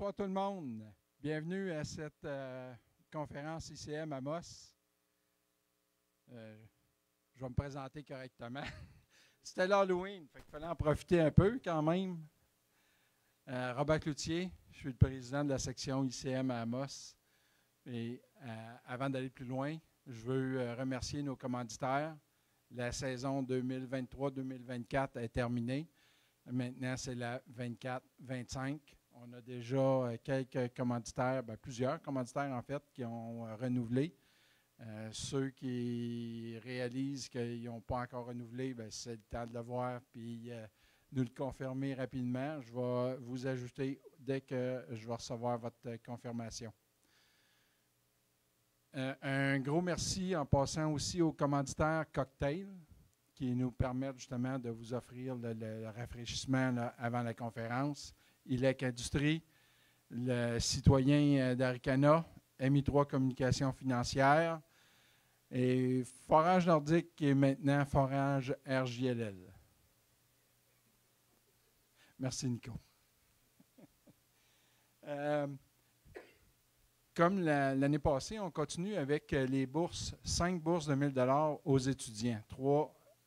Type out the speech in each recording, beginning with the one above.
Bonsoir tout le monde. Bienvenue à cette conférence ICM Amos. Je vais me présenter correctement. C'était l'Halloween, il fallait en profiter un peu quand même. Robert Cloutier, je suis le président de la section ICM à Amos. Et avant d'aller plus loin, je veux remercier nos commanditaires. La saison 2023-2024 est terminée. Maintenant, c'est la 24-25. On a déjà quelques commanditaires, plusieurs commanditaires en fait, qui ont renouvelé. Ceux qui réalisent qu'ils n'ont pas encore renouvelé, c'est le temps de le voir puis nous le confirmer rapidement. Je vais vous ajouter dès que je vais recevoir votre confirmation. Un gros merci en passant aussi aux commanditaires Cocktail qui nous permettent justement de vous offrir le rafraîchissement là, avant la conférence. ILEC Industrie, le citoyen d'Aricana, MI3 Communication financière et Forage Nordique qui est maintenant Forage RJLL. Merci Nico. Comme l'année passée, on continue avec les bourses, 5 bourses de 1 000 $ aux étudiants,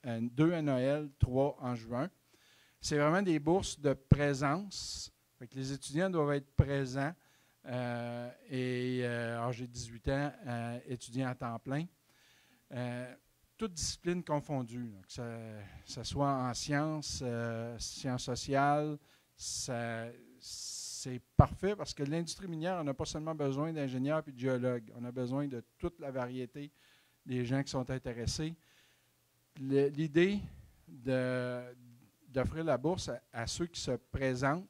2 à Noël, 3 en juin. C'est vraiment des bourses de présence. Fait que les étudiants doivent être présents. Alors j'ai 18 ans, étudiant à temps plein. Toutes disciplines confondues, que ça soit en sciences, sciences sociales, c'est parfait parce que l'industrie minière, on n'a pas seulement besoin d'ingénieurs et de géologues. On a besoin de toute la variété des gens qui sont intéressés. L'idée d'offrir la bourse à ceux qui se présentent,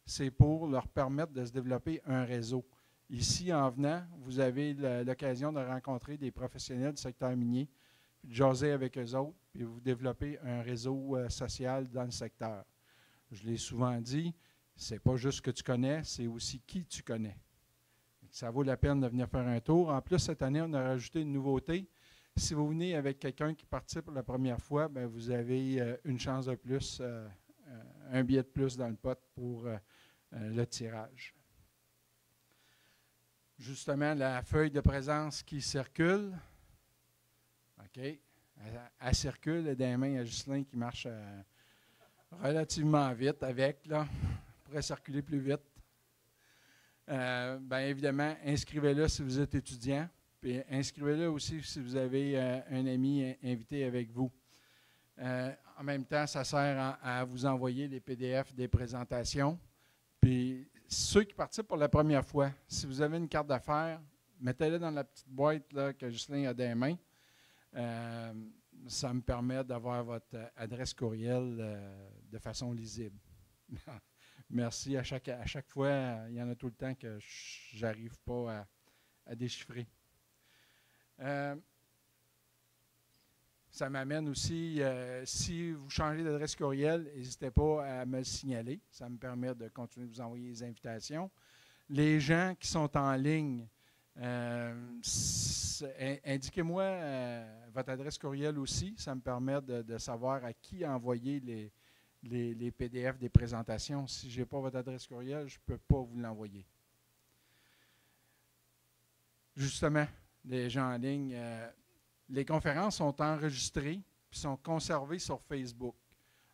c'est pour leur permettre de se développer un réseau. Ici, en venant, vous avez l'occasion de rencontrer des professionnels du secteur minier, puis de jaser avec eux autres, puis vous développer un réseau social dans le secteur. Je l'ai souvent dit, ce n'est pas juste ce que tu connais, c'est aussi qui tu connais. Ça vaut la peine de venir faire un tour. En plus, cette année, on a rajouté une nouveauté. Si vous venez avec quelqu'un qui participe pour la première fois, vous avez une chance de plus, un billet de plus dans le pot pour le tirage. Justement, la feuille de présence qui circule. OK. Elle circule, elle est dans les mains à Ghislain qui marche relativement vite avec, là. Pourrait circuler plus vite. Évidemment, inscrivez-le si vous êtes étudiant. Puis inscrivez-le aussi si vous avez un ami invité avec vous. En même temps, ça sert à vous envoyer les PDF des présentations. Puis ceux qui participent pour la première fois, si vous avez une carte d'affaires, mettez-la dans la petite boîte là, que Ghislain a dans les mains. Ça me permet d'avoir votre adresse courriel de façon lisible. Merci. À chaque fois, il y en a tout le temps que je n'arrive pas à déchiffrer. Ça m'amène aussi, si vous changez d'adresse courriel, n'hésitez pas à me le signaler. Ça me permet de continuer de vous envoyer les invitations. Les gens qui sont en ligne, indiquez-moi votre adresse courriel aussi. Ça me permet de savoir à qui envoyer les PDF des présentations. Si je n'ai pas votre adresse courriel, je ne peux pas vous l'envoyer. Justement, les gens en ligne, les conférences sont enregistrées et sont conservées sur Facebook.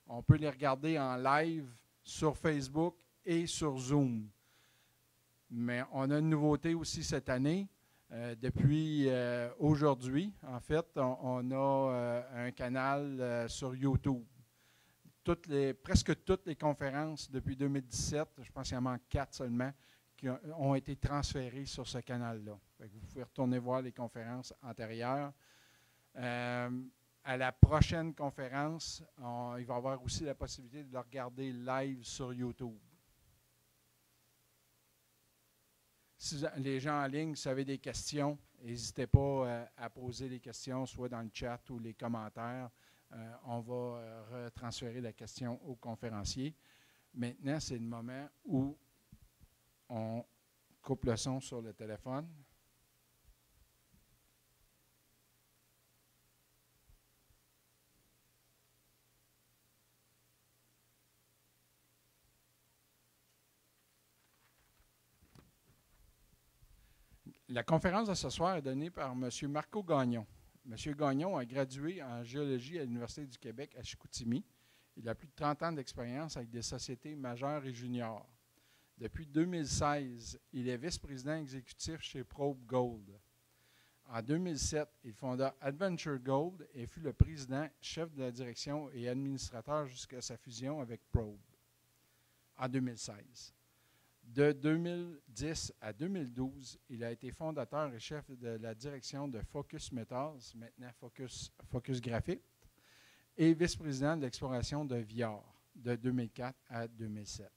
On peut les regarder en live sur Facebook et sur Zoom. Mais on a une nouveauté aussi cette année. Depuis aujourd'hui, en fait, on a un canal sur YouTube. Presque toutes les conférences depuis 2017, je pense qu'il y en manque 4 seulement, qui ont été transférées sur ce canal-là. Vous pouvez retourner voir les conférences antérieures. À la prochaine conférence, il va y avoir aussi la possibilité de le regarder live sur YouTube. Si les gens en ligne, si vous avez des questions, n'hésitez pas à poser les questions, soit dans le chat ou les commentaires. On va retransférer la question au conférencier. Maintenant, c'est le moment où on coupe le son sur le téléphone. La conférence de ce soir est donnée par M. Marco Gagnon. M. Gagnon a gradué en géologie à l'Université du Québec à Chicoutimi. Il a plus de 30 ans d'expérience avec des sociétés majeures et juniors. Depuis 2016, il est vice-président exécutif chez Probe Gold. En 2007, il fonda Adventure Gold et fut le président, chef de la direction et administrateur jusqu'à sa fusion avec Probe en 2016. De 2010 à 2012, il a été fondateur et chef de la direction de Focus Metals, maintenant Focus Graphite, et vice-président de l'exploration de Viard de 2004 à 2007.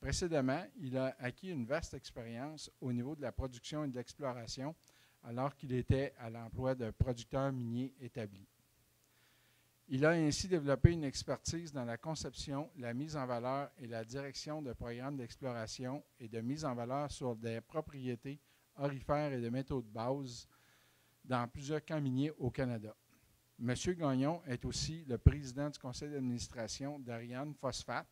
Précédemment, il a acquis une vaste expérience au niveau de la production et de l'exploration alors qu'il était à l'emploi de producteur minier établi. Il a ainsi développé une expertise dans la conception, la mise en valeur et la direction de programmes d'exploration et de mise en valeur sur des propriétés aurifères et de métaux de base dans plusieurs camps miniers au Canada. M. Gagnon est aussi le président du conseil d'administration d'Ariane Phosphate,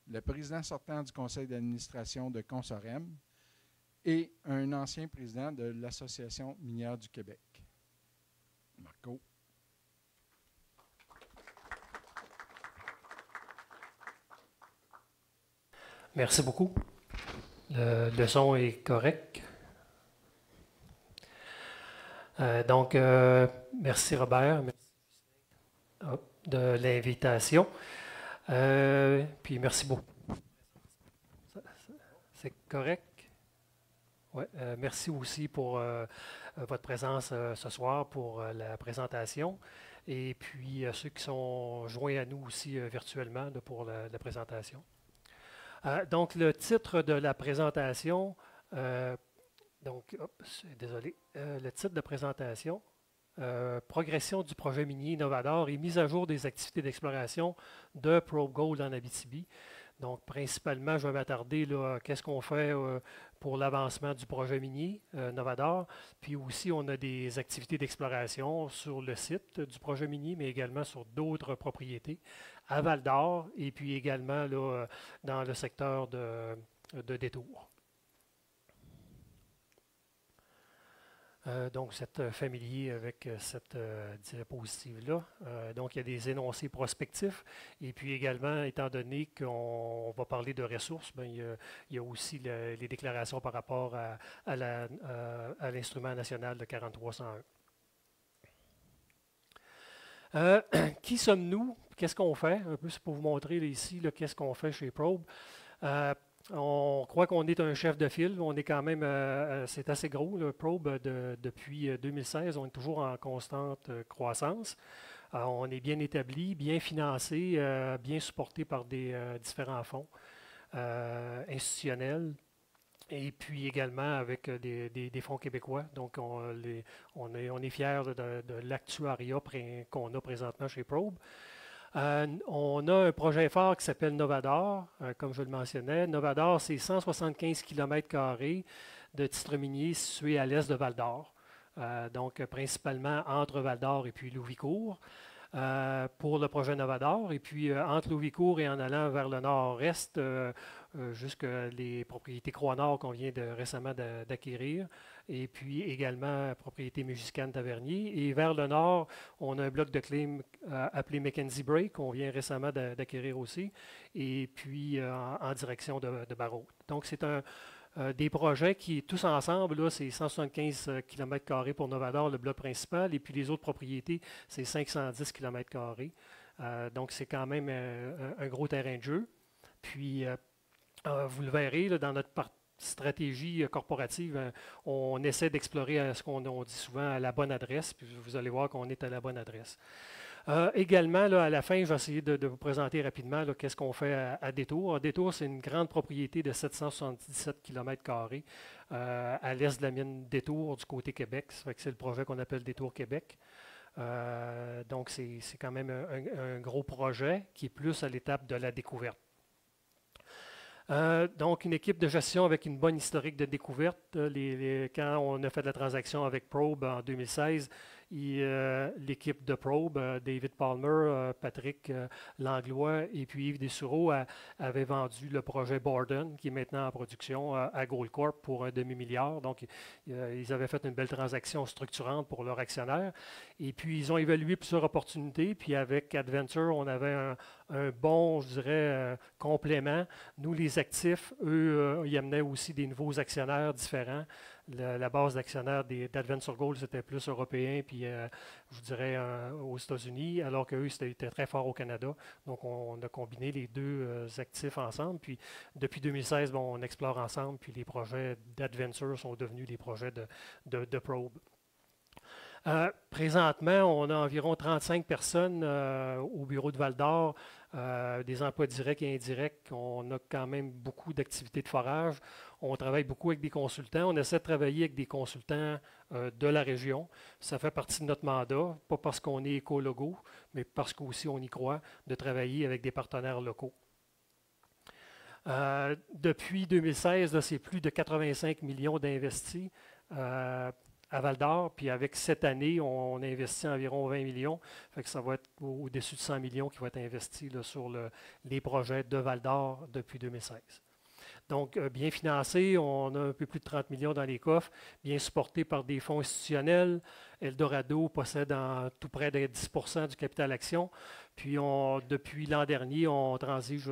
le président sortant du conseil d'administration de Consorem et un ancien président de l'Association minière du Québec. Marco. Merci beaucoup. Le son est correct. Merci Robert de l'invitation. Puis merci beaucoup. C'est correct? Ouais, merci aussi pour votre présence ce soir pour la présentation. Et puis ceux qui sont joints à nous aussi virtuellement pour la présentation. Donc, le titre de la présentation, le titre de présentation, progression du projet minier Novador et mise à jour des activités d'exploration de Probe Gold en Abitibi. Donc, principalement, je vais m'attarder à qu'est-ce qu'on fait pour l'avancement du projet minier Novador. Puis aussi, on a des activités d'exploration sur le site du projet minier, mais également sur d'autres propriétés à Val-d'Or et puis également là, dans le secteur de Détour. Donc, vous êtes familier avec cette diapositive-là. Donc, il y a des énoncés prospectifs. Et puis également, étant donné qu'on va parler de ressources, bien, il y a aussi les déclarations par rapport à l'instrument national de 4301. Qui sommes-nous? Qu'est-ce qu'on fait? Un peu, c'est pour vous montrer là, ici qu'est-ce qu'on fait chez Probe. On croit qu'on est un chef de file. On est quand même, c'est assez gros, le Probe, depuis 2016. On est toujours en constante croissance. On est bien établi, bien financé, bien supporté par des différents fonds institutionnels. Et puis également avec des fonds québécois. Donc, on est fiers de l'actuariat qu'on a présentement chez Probe. On a un projet phare qui s'appelle Novador, comme je le mentionnais. Novador, c'est 175 km² de titres miniers situés à l'est de Val-d'Or. Donc, principalement entre Val-d'Or et puis Louvicourt. Pour le projet Novador. Et puis, entre Louvicourt et en allant vers le nord-est, jusqu'à les propriétés Croix-Nord qu'on vient récemment d'acquérir. Et puis également, propriété Mégiscane-Tavernier. Et vers le nord, on a un bloc de claim appelé Mackenzie Break qu'on vient récemment d'acquérir aussi. Et puis, en direction de Barrault. Donc, c'est des projets qui, tous ensemble, c'est 175 km² pour Novador, le bloc principal, et puis les autres propriétés, c'est 510 km². Donc, c'est quand même un gros terrain de jeu. Puis, vous le verrez, là, dans notre stratégie corporative, on essaie d'explorer ce qu'on dit souvent à la bonne adresse, puis vous allez voir qu'on est à la bonne adresse. Également, là, à la fin, je vais essayer de vous présenter rapidement qu'est-ce qu'on fait à Détour. Détour, c'est une grande propriété de 777 km² à l'est de la mine Détour, du côté Québec. C'est le projet qu'on appelle Détour Québec. Donc, c'est quand même un gros projet qui est plus à l'étape de la découverte. Donc, une équipe de gestion avec une bonne historique de découverte. Quand on a fait la transaction avec Probe en 2016, l'équipe de Probe, David Palmer, Patrick Langlois et puis Yves Dessureau avaient vendu le projet Borden, qui est maintenant en production, à Goldcorp pour un demi-milliard. Donc, ils avaient fait une belle transaction structurante pour leurs actionnaires. Et puis, ils ont évalué plusieurs opportunités. Puis, avec Adventure, on avait un bon, je dirais, complément. Nous, les actifs, eux, ils amenaient aussi des nouveaux actionnaires différents. La base d'actionnaires d'Adventure Gold, c'était plus européen, puis je dirais aux États-Unis, alors qu'eux, c'était très fort au Canada. Donc, on a combiné les deux actifs ensemble. Puis, depuis 2016, bon, on explore ensemble, puis les projets d'Adventure sont devenus des projets de Probe. Présentement, on a environ 35 personnes au bureau de Val-d'Or, des emplois directs et indirects. On a quand même beaucoup d'activités de forage. On travaille beaucoup avec des consultants. On essaie de travailler avec des consultants de la région. Ça fait partie de notre mandat, pas parce qu'on est écologo, mais parce qu'aussi on y croit, de travailler avec des partenaires locaux. Depuis 2016, c'est plus de 85 millions d'investis à Val-d'Or, puis avec cette année, on investit environ 20 millions. Fait que ça va être au-dessus de 100 millions qui vont être investis là, sur les projets de Val-d'Or depuis 2016. Donc, bien financé, on a un peu plus de 30 millions dans les coffres, bien supporté par des fonds institutionnels. Eldorado possède tout près de 10 % du capital action. Puis, depuis l'an dernier, on transige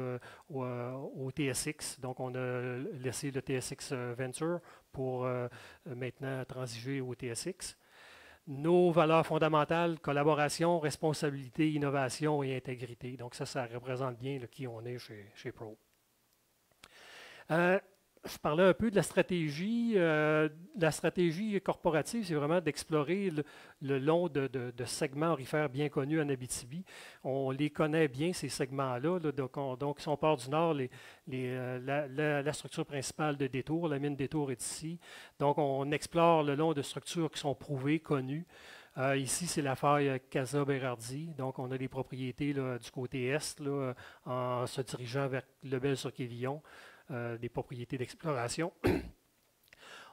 au TSX. Donc, on a laissé le TSX Venture pour maintenant transiger au TSX. Nos valeurs fondamentales, collaboration, responsabilité, innovation et intégrité. Donc, ça représente bien qui on est chez Probe. Je parlais un peu de la stratégie. La stratégie corporative, c'est vraiment d'explorer le long de segments aurifères bien connus en Abitibi. On les connaît bien, ces segments-là. Donc, si on part du nord, la structure principale de Détour, la mine Détour est ici. Donc, on explore le long de structures qui sont prouvées, connues. Ici, c'est la faille Casa-Berardi. Donc, on a des propriétés là, du côté est, là, en se dirigeant vers Lebel-sur-Quévillon. Des propriétés d'exploration.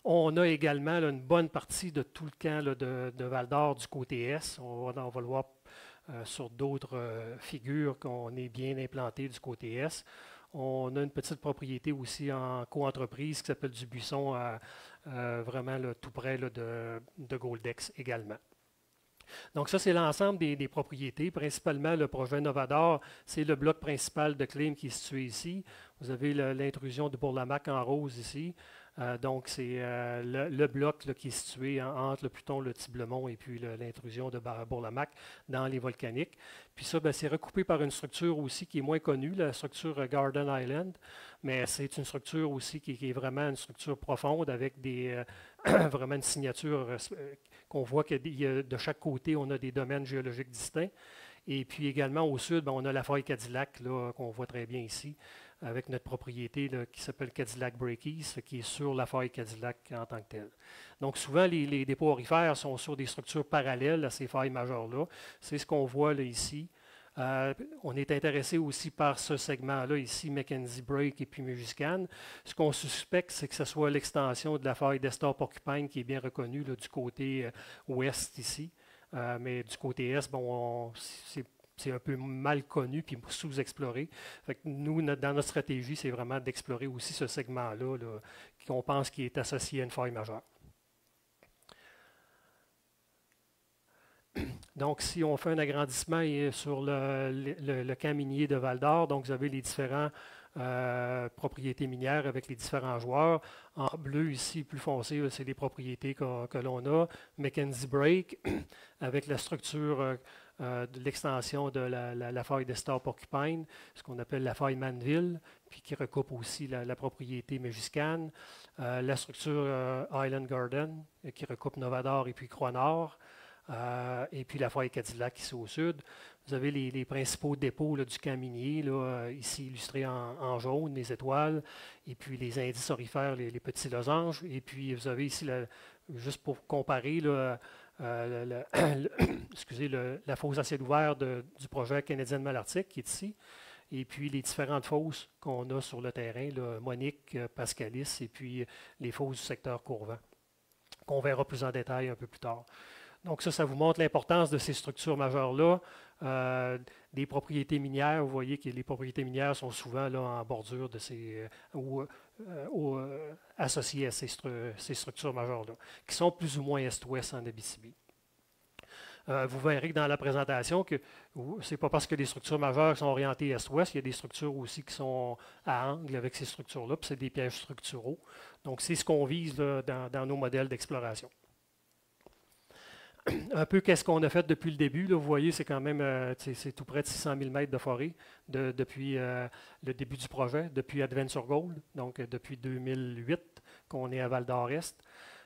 On a également là, une bonne partie de tout le camp là, de Val-d'Or du côté est. On va le voir sur d'autres figures qu'on est bien implanté du côté est. On a une petite propriété aussi en coentreprise qui s'appelle du Buisson, vraiment là, tout près là, de Goldex également. Donc ça, c'est l'ensemble des propriétés. Principalement, le projet Novador, c'est le bloc principal de Claim qui est situé ici. Vous avez l'intrusion de Bourlamac en rose ici. Donc, c'est le bloc là, qui est situé entre le Pluton, le Tiblemont et puis l'intrusion de Bourlamac dans les volcaniques. Puis ça, c'est recoupé par une structure aussi qui est moins connue, la structure Garden Island. Mais c'est une structure aussi qui est vraiment une structure profonde avec vraiment une signature qu'on voit que de chaque côté, on a des domaines géologiques distincts. Et puis également au sud, on a la faille Cadillac qu'on voit très bien ici, avec notre propriété là, qui s'appelle Cadillac Breakies, qui est sur la faille Cadillac en tant que telle. Donc souvent, les dépôts aurifères sont sur des structures parallèles à ces failles majeures-là. C'est ce qu'on voit là, ici. On est intéressé aussi par ce segment-là, ici, Mackenzie Break et puis Mujiscan. Ce qu'on suspecte, c'est que ce soit l'extension de la faille d'Estor Porcupine qui est bien reconnue là, du côté ouest ici. Mais du côté est, c'est un peu mal connu puis sous-exploré. Fait que nous, dans notre stratégie, c'est vraiment d'explorer aussi ce segment-là qu'on pense qui est associé à une faille majeure. Donc, si on fait un agrandissement sur le camp minier de Val-d'Or, donc vous avez les différentes propriétés minières avec les différents joueurs. En bleu, ici, plus foncé, c'est les propriétés que l'on a. Mackenzie Break, avec la structure de l'extension de la faille d'Estor Porcupine, ce qu'on appelle la faille Manville, puis qui recoupe aussi la propriété Mujiscan. La structure Island Garden, qui recoupe Novador et puis Croix-Nord. Et puis la faille Cadillac ici au sud. Vous avez les principaux dépôts là, du camp minier, là, ici illustrés en jaune, les étoiles, et puis les indices aurifères, les petits losanges. Et puis vous avez ici, juste pour comparer, là, excusez, la fosse à ciel ouvert du projet canadien-malartic qui est ici. Et puis les différentes fosses qu'on a sur le terrain, là, Monique, Pascalis, et puis les fosses du secteur Courvent, qu'on verra plus en détail un peu plus tard. Donc ça vous montre l'importance de ces structures majeures-là. Des propriétés minières, vous voyez que les propriétés minières sont souvent là, en bordure de ces, associées à ces structures majeures-là, qui sont plus ou moins est-ouest en Abitibi. Vous verrez que dans la présentation que ce n'est pas parce que les structures majeures sont orientées est-ouest, il y a des structures aussi qui sont à angle avec ces structures-là, puis c'est des pièges structuraux. Donc c'est ce qu'on vise là, dans nos modèles d'exploration. Un peu qu'est-ce qu'on a fait depuis le début. Là, vous voyez, c'est quand même c'est tout près de 600 000 mètres de forêt depuis le début du projet, depuis Adventure Gold, donc depuis 2008 qu'on est à Val d'Or-Est.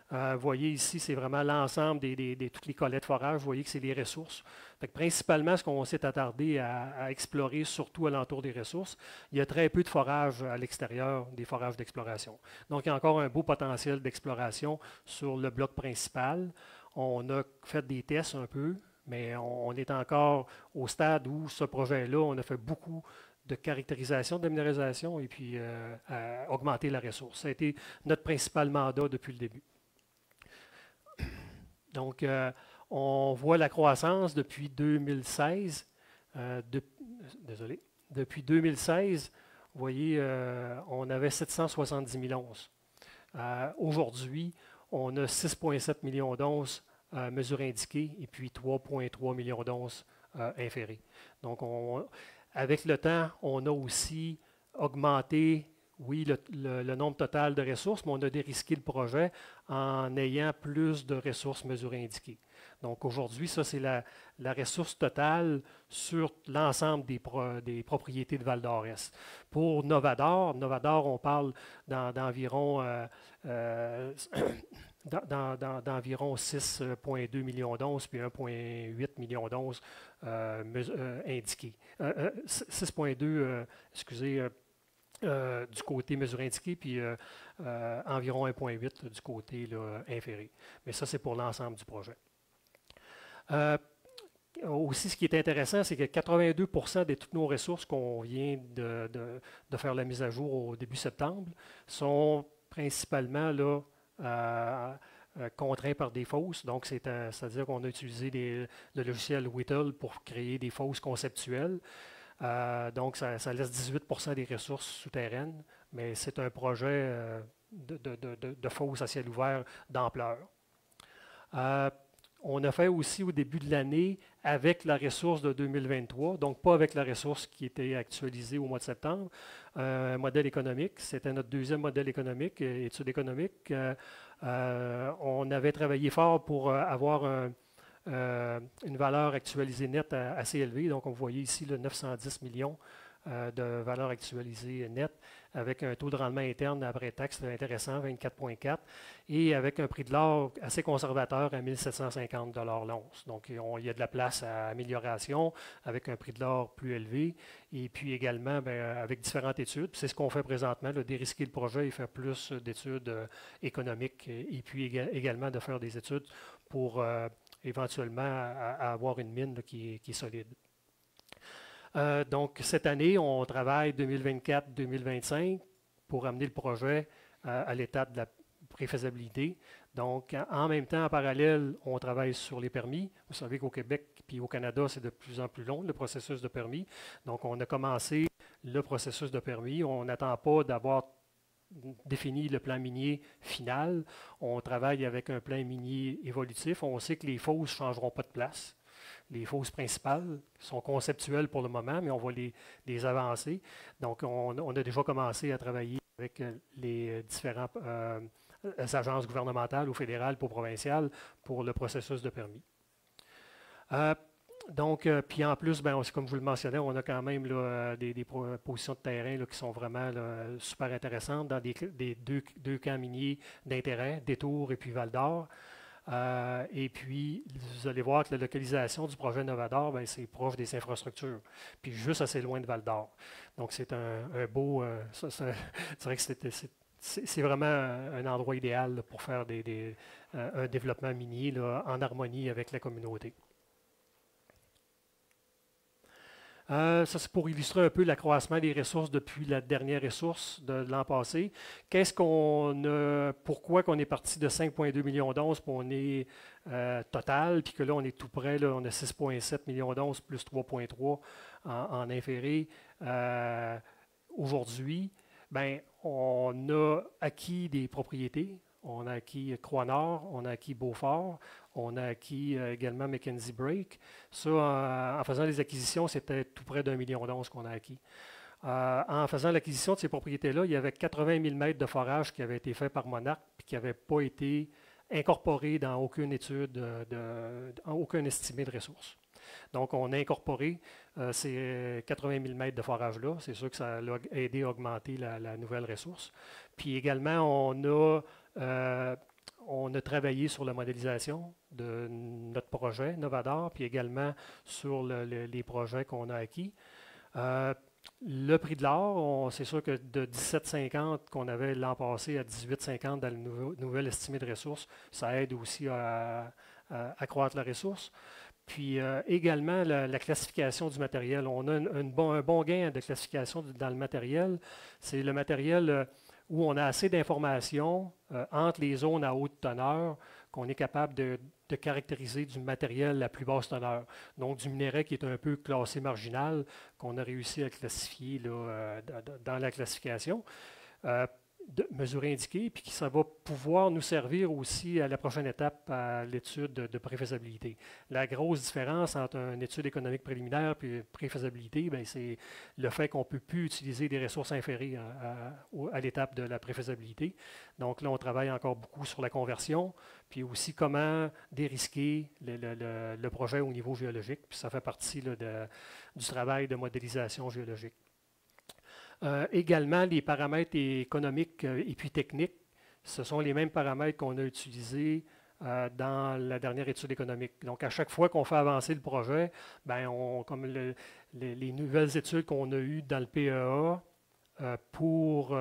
Vous voyez ici, c'est vraiment l'ensemble de toutes les collets de forage. Vous voyez que c'est les ressources. Fait que principalement, ce qu'on s'est attardé à explorer, surtout alentour des ressources, il y a très peu de forage à l'extérieur des forages d'exploration. Donc, il y a encore un beau potentiel d'exploration sur le bloc principal. On a fait des tests un peu, mais on est encore au stade où ce projet-là, on a fait beaucoup de caractérisation de la minéralisation et puis augmenter la ressource. Ça a été notre principal mandat depuis le début. Donc, on voit la croissance depuis 2016. Depuis 2016, vous voyez, on avait 770 000 onces. Aujourd'hui, on a 6,7 millions d'onces mesurées indiquées et puis 3,3 millions d'onces inférées. Donc, avec le temps, on a aussi augmenté, oui, le nombre total de ressources, mais on a dérisqué le projet en ayant plus de ressources mesurées indiquées. Donc aujourd'hui, ça, c'est la ressource totale sur l'ensemble des propriétés de Val d'Or-Est. Pour Novador, on parle d'environ 6,2 millions d'onces puis 1,8 millions d'onces indiquées. 6,2, excusez, du côté mesuré indiqué, puis environ 1,8 du côté là, inféré. Mais ça, c'est pour l'ensemble du projet. Aussi, ce qui est intéressant, c'est que 82 de toutes nos ressources qu'on vient de faire la mise à jour au début septembre sont principalement là, contraints par des fausses. Donc, c'est-à-dire qu'on a utilisé le logiciel Whittle pour créer des fausses conceptuelles. Donc, ça laisse 18 des ressources souterraines, mais c'est un projet de fosse à ciel ouvert d'ampleur. On a fait aussi au début de l'année avec la ressource de 2023, donc pas avec la ressource qui était actualisée au mois de septembre, un modèle économique. C'était notre deuxième modèle économique, étude économique. On avait travaillé fort pour avoir une valeur actualisée nette assez élevée. Donc, on voyait ici le 910 millions de valeur actualisée nette avec un taux de rendement interne après taxe intéressant, 24,4, et avec un prix de l'or assez conservateur à 1750 $ l'once. Donc, il y a de la place à amélioration avec un prix de l'or plus élevé et puis également avec différentes études. C'est ce qu'on fait présentement, là, dérisquer le projet et faire plus d'études économiques et puis également de faire des études pour éventuellement à avoir une mine là, qui est solide. Donc, cette année, on travaille 2024-2025 pour amener le projet à l'étape de la préfaisabilité. Donc, en même temps, en parallèle, on travaille sur les permis. Vous savez qu'au Québec puis au Canada, c'est de plus en plus long, le processus de permis. Donc, on a commencé le processus de permis. On n'attend pas d'avoir défini le plan minier final. On travaille avec un plan minier évolutif. On sait que les fosses ne changeront pas de place. Les fosses principales sont conceptuelles pour le moment, mais on va les avancer. Donc, on a déjà commencé à travailler avec les différentes agences gouvernementales ou fédérales ou provinciales pour le processus de permis. Donc, puis en plus, comme je vous le mentionnais, on a quand même là, des positions de terrain là, qui sont vraiment là, super intéressantes dans des deux camps miniers d'intérêt, Détour et puis Val-d'Or. Et puis, vous allez voir que la localisation du projet Novador, c'est proche des infrastructures, puis juste assez loin de Val-d'Or. Donc, c'est un beau... c'est vrai que c'est vraiment un endroit idéal là, pour faire un développement minier là, en harmonie avec la communauté. Ça, c'est pour illustrer un peu l'accroissement des ressources depuis la dernière ressource de l'an passé. Pourquoi qu'on est parti de 5,2 millions d'onces, puis on est total, puis que là, on est tout près, là, on a 6,7 millions d'onces plus 3,3 en inféré aujourd'hui. Bien, on a acquis des propriétés. On a acquis Croix-Nord, on a acquis Beaufort, on a acquis également Mackenzie Brake. Ça, en faisant les acquisitions, c'était tout près d'1 million d'onces qu'on a acquis. En faisant l'acquisition de ces propriétés-là, il y avait 80 000 mètres de forage qui avaient été faits par Monarch et qui n'avaient pas été incorporés dans aucune étude, aucun estimé de ressources. Donc, on a incorporé ces 80 000 mètres de forage-là. C'est sûr que ça a aidé à augmenter la nouvelle ressource. Puis également, on a travaillé sur la modélisation de notre projet Novador, puis également sur les projets qu'on a acquis. Le prix de l'or, c'est sûr que de 17,50 qu'on avait l'an passé à 18,50 dans le nouvel estimé de ressources, ça aide aussi à accroître la ressource. Puis également, la classification du matériel. On a un bon gain de classification dans le matériel. C'est le matériel où on a assez d'informations entre les zones à haute teneur qu'on est capable de caractériser du matériel à plus basse teneur. Donc, du minerai qui est un peu classé marginal, qu'on a réussi à classifier là, dans la classification. De mesure indiquée, puis ça va pouvoir nous servir aussi à la prochaine étape, à l'étude de préfaisabilité. La grosse différence entre une étude économique préliminaire et préfaisabilité, c'est le fait qu'on ne peut plus utiliser des ressources inférées à l'étape de la préfaisabilité. Donc là, on travaille encore beaucoup sur la conversion, puis aussi comment dérisquer le projet au niveau géologique, puis ça fait partie là, du travail de modélisation géologique. Également, les paramètres économiques et puis techniques, ce sont les mêmes paramètres qu'on a utilisés dans la dernière étude économique. Donc, à chaque fois qu'on fait avancer le projet, comme les nouvelles études qu'on a eues dans le PEA pour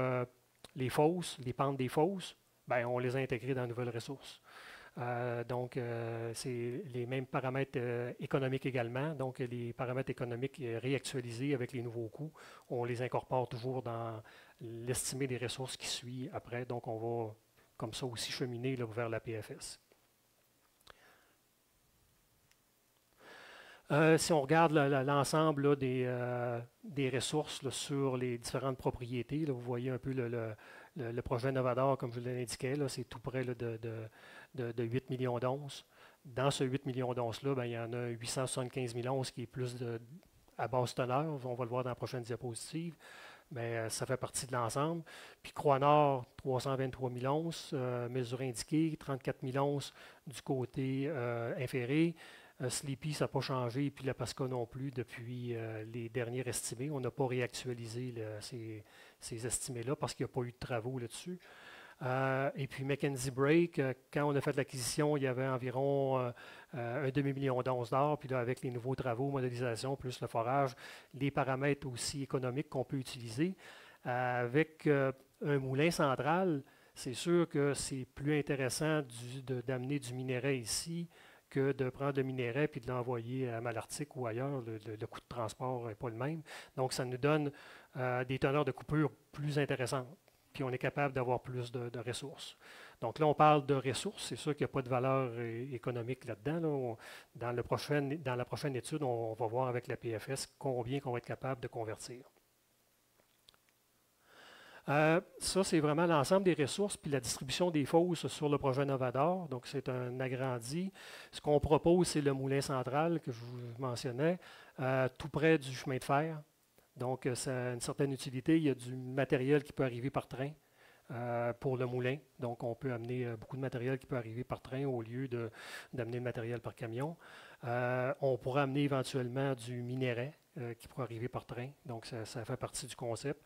les fosses, les pentes des fosses, on les a intégrées dans la nouvelle ressource. Donc, c'est les mêmes paramètres économiques également. Donc, les paramètres économiques réactualisés avec les nouveaux coûts, on les incorpore toujours dans l'estimé des ressources qui suit après. Donc, on va comme ça aussi cheminer là, vers la PFS. Si on regarde l'ensemble des ressources là, sur les différentes propriétés, là, vous voyez un peu le projet Novador, comme je l'indiquais, c'est tout près là, de 8 millions d'onces. Dans ce 8 millions d'onces-là, il y en a 875 000 onces qui est plus à basse teneur. On va le voir dans la prochaine diapositive. Mais ça fait partie de l'ensemble. Puis Croix-Nord, 323 000 onces. Mesure indiquée, 34 000 onces du côté inféré. Sleepy, ça n'a pas changé. Puis la Pasca non plus depuis les derniers estimés. On n'a pas réactualisé ces estimés-là parce qu'il n'y a pas eu de travaux là-dessus. Et puis Mackenzie Brake, quand on a fait l'acquisition, il y avait environ un demi-million d'onces d'or. Puis là, avec les nouveaux travaux, modélisation, plus le forage, les paramètres aussi économiques qu'on peut utiliser. Avec un moulin central, c'est sûr que c'est plus intéressant d'amener du minerai ici que de prendre le minerai puis de l'envoyer à Malartic ou ailleurs. Le coût de transport n'est pas le même. Donc, ça nous donne des teneurs de coupure plus intéressantes. Puis on est capable d'avoir plus de ressources. Donc là, on parle de ressources. C'est sûr qu'il n'y a pas de valeur économique là-dedans. Dans la prochaine étude, on va voir avec la PFS combien on va être capable de convertir. Ça, c'est vraiment l'ensemble des ressources puis la distribution des fosses sur le projet Novador. Donc, c'est un agrandi. Ce qu'on propose, c'est le moulin central que je vous mentionnais, tout près du chemin de fer. Donc, ça a une certaine utilité. Il y a du matériel qui peut arriver par train pour le moulin. Donc, on peut amener beaucoup de matériel qui peut arriver par train au lieu d'amener le matériel par camion. On pourra amener éventuellement du minerai qui pourra arriver par train. Donc, ça fait partie du concept.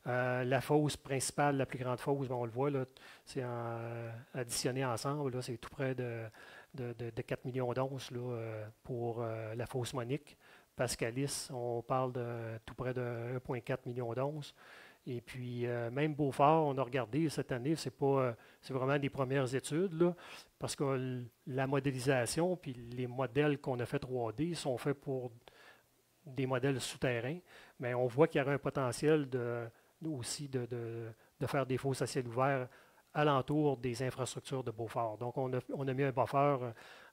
La fosse principale, la plus grande fosse, on le voit, c'est additionné ensemble. C'est tout près de 4 millions d'onces pour la fosse Monique. Pascalis, on parle de tout près de 1,4 million d'onces. Et puis, même Beaufort, on a regardé cette année, c'est vraiment des premières études, là, parce que la modélisation puis les modèles qu'on a fait 3D sont faits pour des modèles souterrains, mais on voit qu'il y aurait un potentiel aussi de faire des fosses à ciel ouvert alentour des infrastructures de Beaufort. Donc, on a mis un buffer,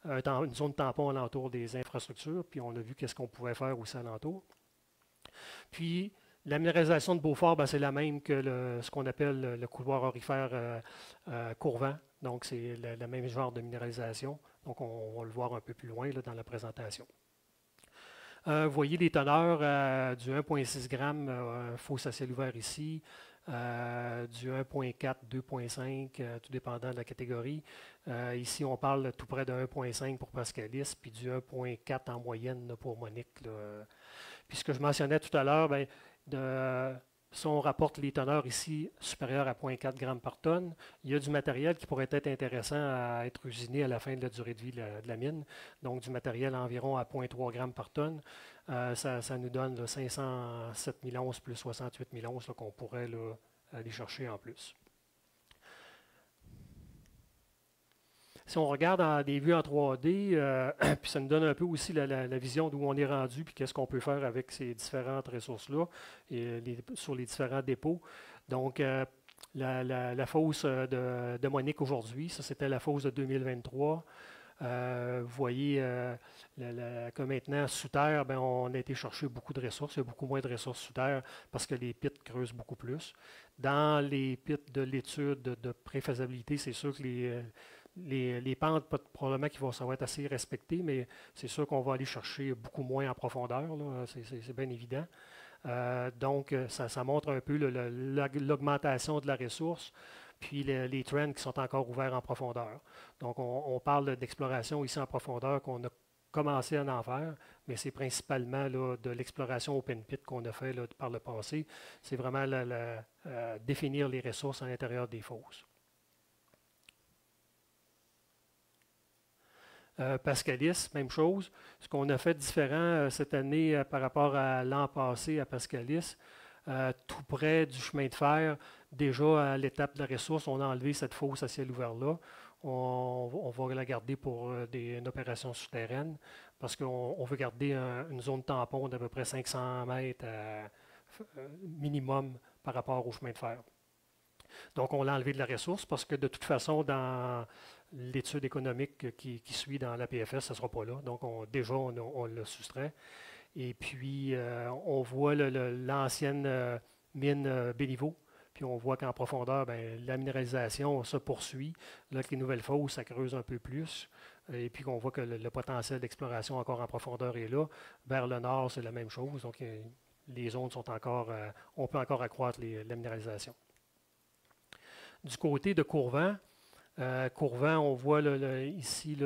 une zone tampon alentour des infrastructures, puis on a vu qu'est-ce qu'on pouvait faire aussi alentour. Puis, la minéralisation de Beaufort, ben, c'est la même que ce qu'on appelle le couloir aurifère Courvent. Donc, c'est le même genre de minéralisation. Donc, on va le voir un peu plus loin là, dans la présentation. Vous voyez les teneurs du 1,6 g fosse à ciel ouvert ici, du 1,4, 2,5, tout dépendant de la catégorie. Ici, on parle tout près de 1,5 pour Pascalis, puis du 1,4 en moyenne là, pour Monique. Là. Puis ce que je mentionnais tout à l'heure, ben, si on rapporte les teneurs ici supérieures à 0,4 g par tonne, il y a du matériel qui pourrait être intéressant à être usiné à la fin de la durée de vie de la mine. Donc du matériel environ à 0,3 g par tonne. Ça nous donne là, 507 000 onces plus 68 000 onces qu'on pourrait là, aller chercher en plus. Si on regarde dans des vues en 3D, puis ça nous donne un peu aussi la vision d'où on est rendu, puis qu'est-ce qu'on peut faire avec ces différentes ressources-là sur les différents dépôts. Donc, la fosse de Monique aujourd'hui, ça c'était la fosse de 2023. Vous voyez que maintenant, sous terre, ben, on a été chercher beaucoup de ressources. Il y a beaucoup moins de ressources sous terre parce que les pits creusent beaucoup plus. Dans les pits de l'étude de préfaisabilité, c'est sûr que les pentes, probablement qu'ils vont être assez respectées, mais c'est sûr qu'on va aller chercher beaucoup moins en profondeur, c'est bien évident. Donc, ça montre un peu l'augmentation de la ressource, puis les trends qui sont encore ouverts en profondeur. Donc, on parle d'exploration ici en profondeur qu'on a commencé à en faire, mais c'est principalement là, de l'exploration open pit qu'on a fait là, par le passé. C'est vraiment définir les ressources à l'intérieur des fosses. Pascalis, même chose. Ce qu'on a fait différent cette année par rapport à l'an passé à Pascalis, tout près du chemin de fer, déjà à l'étape de la ressource, on a enlevé cette fosse à ciel ouvert-là. On va la garder pour une opération souterraine parce qu'on veut garder une zone tampon d'à peu près 500 mètres minimum par rapport au chemin de fer. Donc, on l'a enlevé de la ressource parce que de toute façon, dans l'étude économique qui suit dans la PFS, ça ne sera pas là. Donc, déjà, on l'a soustrait. Et puis, on voit l'ancienne mine Béliveau. Puis, on voit qu'en profondeur, ben, la minéralisation se poursuit. Là, avec les nouvelles fosses, ça creuse un peu plus. Et puis, on voit que le potentiel d'exploration encore en profondeur est là. Vers le nord, c'est la même chose. Donc, les zones sont encore... on peut encore accroître la minéralisation. Du côté de Courvent, on voit ici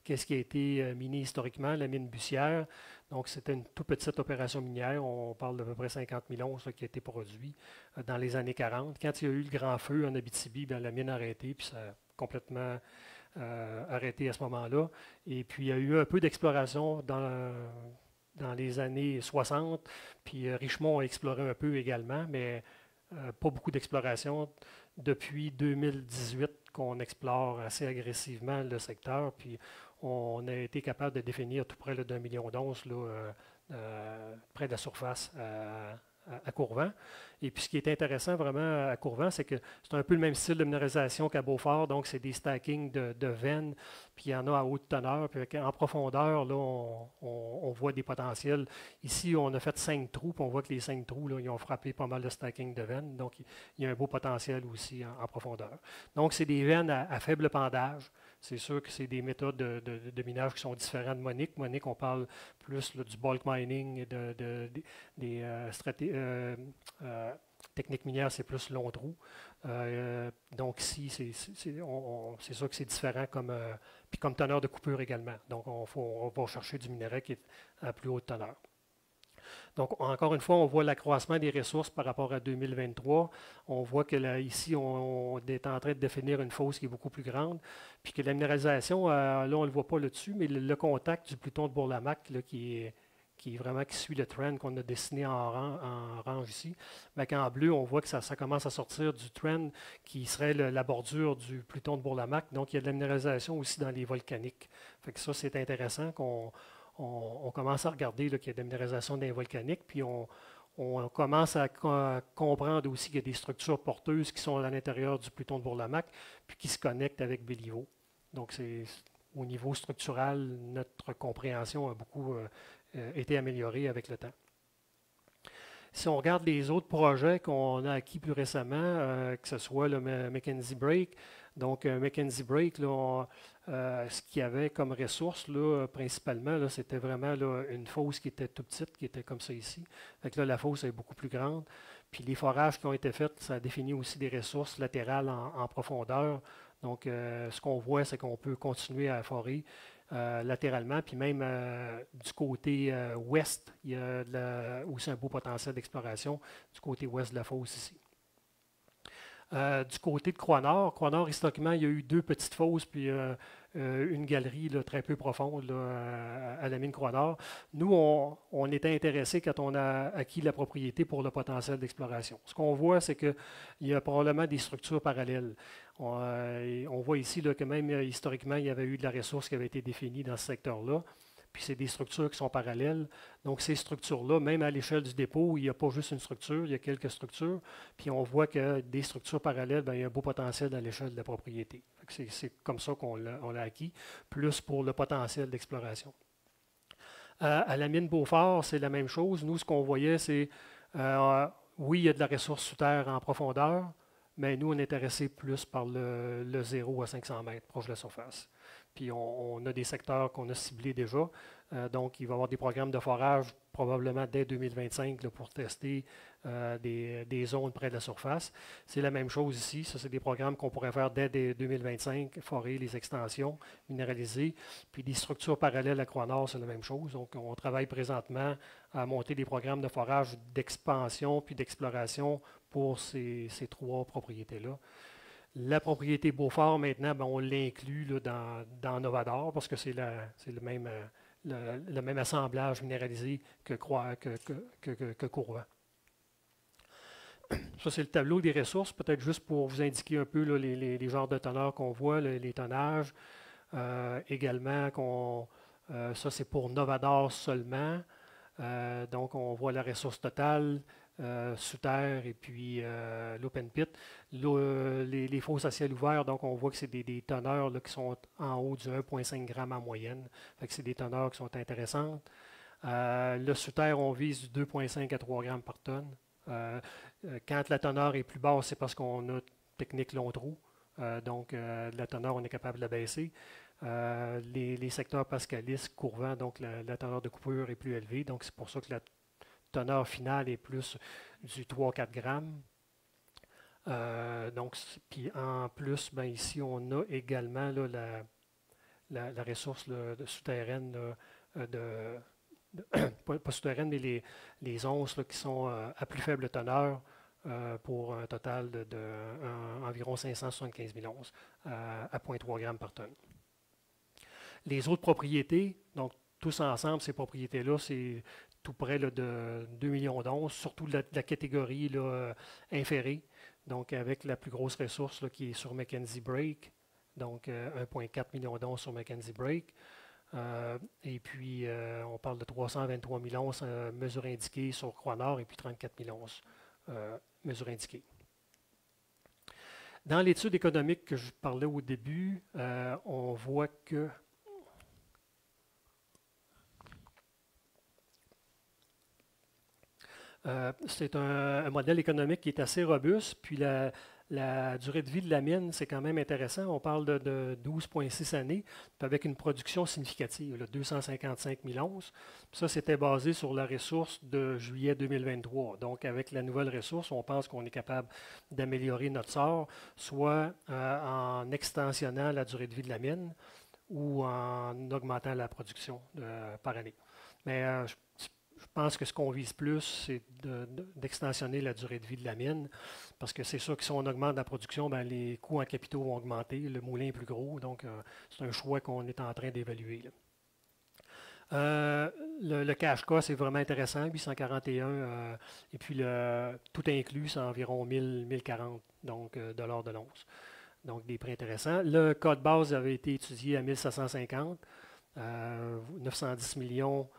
qu'est-ce qui a été miné historiquement, la mine Bussière. Donc, c'était une toute petite opération minière. On parle d'à peu près 50 000 onces qui a été produit dans les années 40. Quand il y a eu le grand feu en Abitibi, bien, la mine a arrêté, puis ça a complètement arrêté à ce moment-là. Et puis, il y a eu un peu d'exploration dans les années 60. Puis, Richemont a exploré un peu également, mais pas beaucoup d'exploration. Depuis 2018 qu'on explore assez agressivement le secteur, puis on a été capable de définir tout près d'1 million d'onces près de la surface à Courvent. Et puis ce qui est intéressant vraiment à Courvent, c'est que c'est un peu le même style de minéralisation qu'à Beaufort, donc c'est des stackings de veines, puis il y en a à haute teneur, puis en profondeur, là, on voit des potentiels. Ici, on a fait 5 trous, puis on voit que les 5 trous, là, ils ont frappé pas mal de stacking de veines, donc il y a un beau potentiel aussi en profondeur. Donc c'est des veines à faible pendage. C'est sûr que c'est des méthodes de minage qui sont différentes de Monique. Monique, on parle plus là, du bulk mining et des techniques minières, c'est plus long trou. Donc ici, c'est sûr que c'est différent puis comme teneur de coupure également. Donc on va chercher du minerai qui est à plus haute teneur. Donc, encore une fois, on voit l'accroissement des ressources par rapport à 2023. On voit que là, ici, on est en train de définir une fosse qui est beaucoup plus grande, puis que la minéralisation, là, on ne le voit pas là-dessus, mais le contact du pluton de Bourlamaque, là, qui suit le trend qu'on a dessiné en orange ici, mais qu'en bleu, on voit que ça commence à sortir du trend qui serait la bordure du pluton de Bourlamaque. Donc, il y a de la minéralisation aussi dans les volcaniques. Fait que ça, c'est intéressant qu'on on commence à regarder qu'il y a des minéralisations d'un volcanique, puis on commence à comprendre aussi qu'il y a des structures porteuses qui sont à l'intérieur du pluton de Bourlamaque, puis qui se connectent avec Béliveau. Donc, au niveau structural, notre compréhension a beaucoup été améliorée avec le temps. Si on regarde les autres projets qu'on a acquis plus récemment, que ce soit le Mackenzie Break, donc Mackenzie Break, là, ce qu'il y avait comme ressource, là, principalement, là, c'était vraiment là, une fosse qui était tout petite, qui était comme ça ici. Fait là, la fosse est beaucoup plus grande. Puis les forages qui ont été faits, ça définit aussi des ressources latérales en profondeur. Donc, ce qu'on voit, c'est qu'on peut continuer à forer latéralement, puis même du côté ouest, il y a aussi un beau potentiel d'exploration du côté ouest de la fosse ici. Du côté de Croix-Nord, historiquement, il y a eu 2 petites fosses, puis une galerie là, très peu profonde là, à la mine Croix-Nord. Nous, on était intéressés quand on a acquis la propriété pour le potentiel d'exploration. Ce qu'on voit, c'est qu'il y a probablement des structures parallèles. On voit ici là, que même historiquement, il y avait eu de la ressource qui avait été définie dans ce secteur-là. Puis c'est des structures qui sont parallèles. Donc ces structures-là, même à l'échelle du dépôt, il n'y a pas juste une structure, il y a quelques structures. Puis on voit que des structures parallèles, bien, il y a un beau potentiel à l'échelle de la propriété. C'est comme ça qu'on l'a acquis, plus pour le potentiel d'exploration. À la mine Beaufort, c'est la même chose. Nous, ce qu'on voyait, c'est, oui, il y a de la ressource sous terre en profondeur, mais nous, on est intéressés plus par le 0 à 500 mètres, proche de la surface. Puis on a des secteurs qu'on a ciblés déjà. Donc, il va y avoir des programmes de forage probablement dès 2025 là, pour tester des zones près de la surface. C'est la même chose ici. Ça, c'est des programmes qu'on pourrait faire dès 2025, forer les extensions, minéraliser. Puis des structures parallèles à Croix-Nord, c'est la même chose. Donc, on travaille présentement à monter des programmes de forage d'expansion puis d'exploration pour ces 3 propriétés-là. La propriété Beaufort, maintenant, ben, on l'inclut dans Novador parce que c'est le même assemblage minéralisé que Courvent. Ça, c'est le tableau des ressources, peut-être juste pour vous indiquer un peu là, les genres de teneurs qu'on voit, les tonnages. Également, ça, c'est pour Novador seulement. Donc, on voit la ressource totale. Sous terre et puis l'open pit. Les fosses à ciel ouvert, donc on voit que c'est des teneurs là, qui sont en haut du 1,5 g en moyenne. Fait que c'est des teneurs qui sont intéressantes. Le sous terre, on vise du 2,5 à 3 g par tonne. Quand la teneur est plus basse, c'est parce qu'on a technique long trou. Donc la teneur, on est capable de la baisser. Les secteurs Pascalis, Courvent, donc la teneur de coupure est plus élevée. Donc c'est pour ça que la teneur finale est plus du 3-4 grammes. Donc, puis en plus, ben, ici, on a également là, la ressource là, souterraine, pas souterraine, mais les onces là, qui sont à plus faible teneur pour un total d'environ 575 000 onces à 0,3 g par tonne. Les autres propriétés, donc tous ensemble, ces propriétés-là, c'est tout près là, de 2 millions d'onces, surtout de la catégorie là, inférée, donc avec la plus grosse ressource là, qui est sur Mackenzie Break, donc 1,4 million d'onces sur Mackenzie Break. Et puis, on parle de 323 000 onces mesure indiquée sur Croix-Nord et puis 34 000 onces mesure indiquée. Dans l'étude économique que je parlais au début, on voit que c'est un modèle économique qui est assez robuste, puis la durée de vie de la mine, c'est quand même intéressant. On parle de 12,6 années, puis avec une production significative, là, 255 000 onces. Puis ça, c'était basé sur la ressource de juillet 2023. Donc, avec la nouvelle ressource, on pense qu'on est capable d'améliorer notre sort, soit en extensionnant la durée de vie de la mine ou en augmentant la production par année. Mais je pense que ce qu'on vise plus, c'est d'extensionner la durée de vie de la mine, parce que c'est sûr que si on augmente la production, ben, les coûts en capitaux vont augmenter, le moulin est plus gros, donc c'est un choix qu'on est en train d'évaluer. Le cash cost est vraiment intéressant, 841, et puis tout inclus, c'est environ 1040 donc, dollars de l'once. Donc des prix intéressants. Le code base avait été étudié à 1750. 910 millions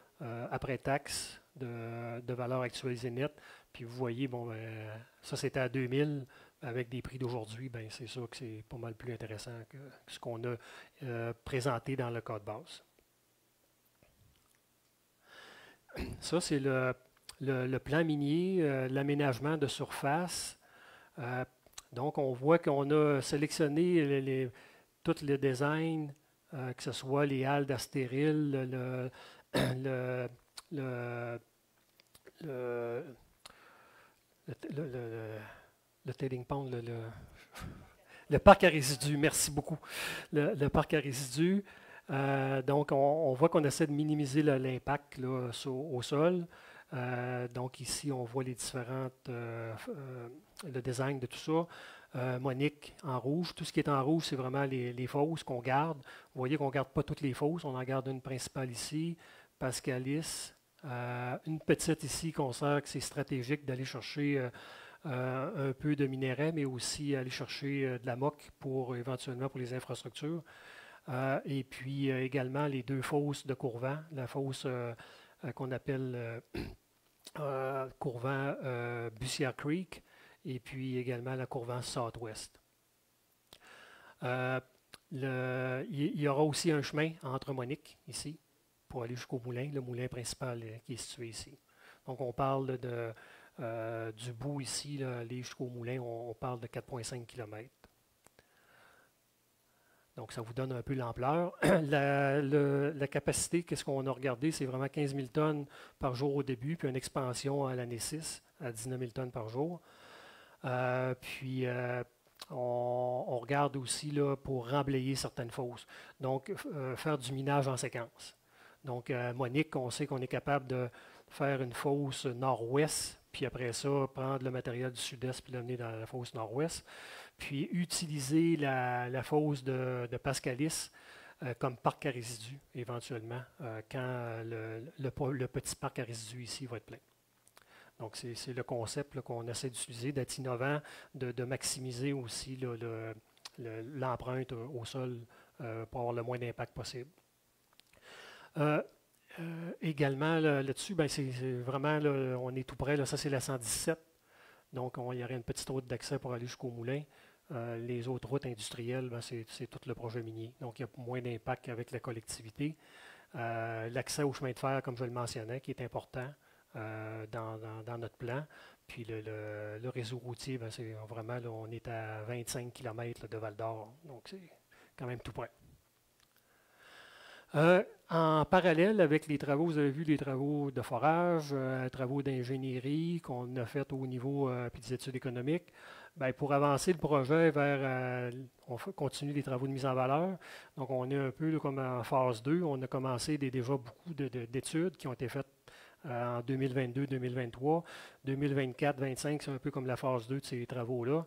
après taxe de valeur actualisée nette. Puis vous voyez, bon, ça c'était à 2000. Avec des prix d'aujourd'hui, ben, c'est sûr que c'est pas mal plus intéressant que ce qu'on a présenté dans le code base. Ça, c'est le plan minier, l'aménagement de surface. Donc, on voit qu'on a sélectionné tout le design, que ce soit les halles d'astérile, le, le, le, le tailing pond, le parc à résidus, merci beaucoup. Le parc à résidus. Donc, on voit qu'on essaie de minimiser l'impact au sol. Donc, ici, on voit les différentes, le design de tout ça. Monique en rouge. Tout ce qui est en rouge, c'est vraiment les fosses qu'on garde. Vous voyez qu'on ne garde pas toutes les fosses. On en garde une principale ici, Pascalis. Une petite ici qu'on sert que c'est stratégique d'aller chercher un peu de minerais, mais aussi aller chercher de la moque éventuellement pour les infrastructures. Et puis également les deux fosses de Courvent, la fosse qu'on appelle Courvent Bussière Creek, et puis également la Courvent Southwest. Il y aura aussi un chemin entre Monique, ici, pour aller jusqu'au moulin, le moulin principal qui est situé ici. Donc on parle du bout ici, là, aller jusqu'au moulin, on parle de 4,5 km. Donc, ça vous donne un peu l'ampleur. La capacité, qu'est-ce qu'on a regardé, c'est vraiment 15 000 tonnes par jour au début, puis une expansion à l'année 6 à 19 000 tonnes par jour. On regarde aussi là, pour remblayer certaines fosses. Donc, faire du minage en séquence. Donc, à Monique, on sait qu'on est capable de faire une fosse nord-ouest, puis après ça, prendre le matériel du sud-est puis l'amener dans la fosse nord-ouest. Puis utiliser la fosse de Pascalis comme parc à résidus, éventuellement, quand le petit parc à résidus ici va être plein. Donc, c'est le concept qu'on essaie d'utiliser, d'être innovant, de maximiser aussi l'empreinte au sol pour avoir le moins d'impact possible. Également, là-dessus, ben, c'est vraiment, là, on est tout près, là, ça c'est la 117. Donc, il y aurait une petite route d'accès pour aller jusqu'au moulin. Les autres routes industrielles, ben, c'est tout le projet minier. Donc, il y a moins d'impact avec la collectivité. L'accès au chemin de fer, comme je le mentionnais, qui est important dans notre plan. Puis le réseau routier, ben, c'est vraiment, là, on est à 25 km de Val-d'Or. Donc, c'est quand même tout près. En parallèle avec les travaux, vous avez vu les travaux de forage, travaux d'ingénierie qu'on a fait au niveau puis des études économiques. Bien, pour avancer le projet vers, on continue les travaux de mise en valeur. Donc, on est un peu là, comme en phase 2. On a commencé déjà beaucoup d'études qui ont été faites en 2022-2023. 2024-2025, c'est un peu comme la phase 2 de ces travaux-là.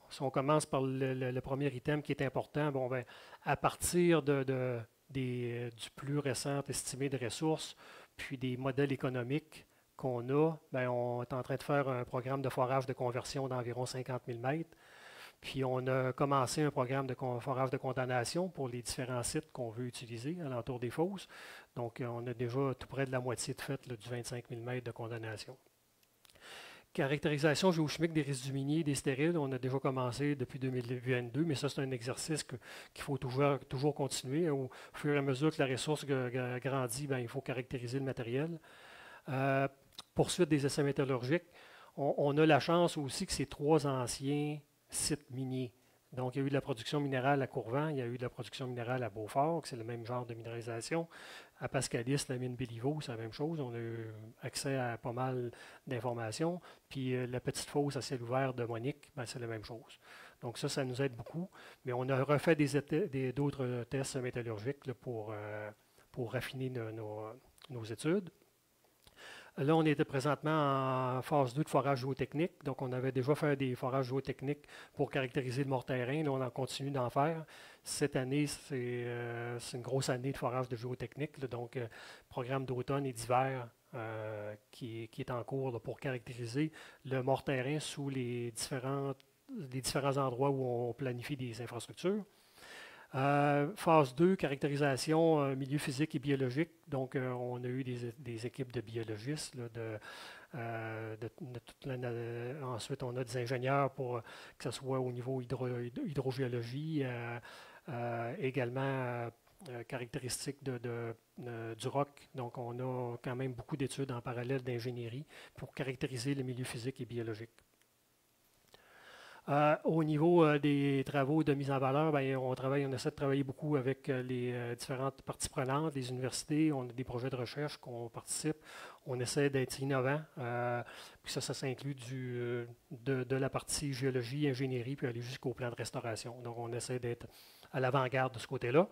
Si on commence par le premier item qui est important, bon, ben, à partir du plus récent estimé de ressources, puis des modèles économiques qu'on a, ben, on est en train de faire un programme de forage de conversion d'environ 50 000 mètres. Puis on a commencé un programme de forage de condamnation pour les différents sites qu'on veut utiliser alentour des fosses. Donc, on a déjà tout près de la moitié de fait là, du 25 000 mètres de condamnation. Caractérisation géochimique des résidus miniers et des stériles, on a déjà commencé depuis 2022, mais ça, c'est un exercice qu'il faut toujours continuer. Au fur et à mesure que la ressource grandit, bien, il faut caractériser le matériel. Poursuite des essais métallurgiques. On a la chance aussi que ces trois anciens sites miniers. Donc, il y a eu de la production minérale à Courvent, il y a eu de la production minérale à Beaufort, que c'est le même genre de minéralisation. À Pascalis, la mine Béliveau, c'est la même chose. On a eu accès à pas mal d'informations. Puis la petite fosse à ciel ouvert de Monique, ben, c'est la même chose. Donc ça nous aide beaucoup. Mais on a refait d'autres tests métallurgiques là, pour raffiner nos études. Là, on était présentement en phase 2 de forage géotechnique. Donc, on avait déjà fait des forages géotechniques pour caractériser le mort-terrain. Là, on en continue d'en faire. Cette année, c'est une grosse année de forage de géotechnique. Là, donc, programme d'automne et d'hiver qui est en cours là, pour caractériser le mort-terrain sous les différents endroits où on planifie des infrastructures. Phase 2, caractérisation, milieu physique et biologique. Donc, on a eu des équipes de biologistes, là, ensuite, on a des ingénieurs pour que ce soit au niveau hydrogéologie, également caractéristiques du roc. Donc, on a quand même beaucoup d'études en parallèle d'ingénierie pour caractériser le milieu physique et biologique. Au niveau des travaux de mise en valeur, bien, on essaie de travailler beaucoup avec les différentes parties prenantes, les universités, on a des projets de recherche qu'on participe, on essaie d'être innovant, puis ça s'inclut de la partie géologie, ingénierie, puis aller jusqu'au plan de restauration. Donc, on essaie d'être à l'avant-garde de ce côté-là.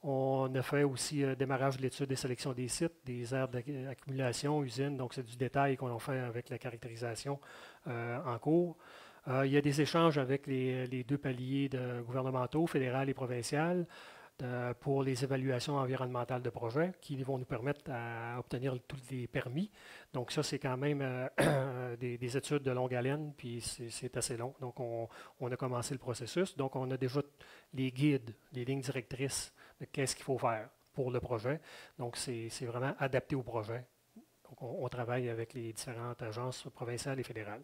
On a fait aussi démarrage de l'étude et sélection des sites, des aires d'accumulation, usines, donc c'est du détail qu'on fait avec la caractérisation en cours. Il y a des échanges avec les deux paliers gouvernementaux, fédéral et provincial, pour les évaluations environnementales de projets qui vont nous permettre à obtenir tous les permis. Donc ça, c'est quand même des études de longue haleine, puis c'est assez long. Donc on a commencé le processus. Donc on a déjà les guides, les lignes directrices de qu'est-ce qu'il faut faire pour le projet. Donc c'est vraiment adapté au projet. Donc on travaille avec les différentes agences provinciales et fédérales.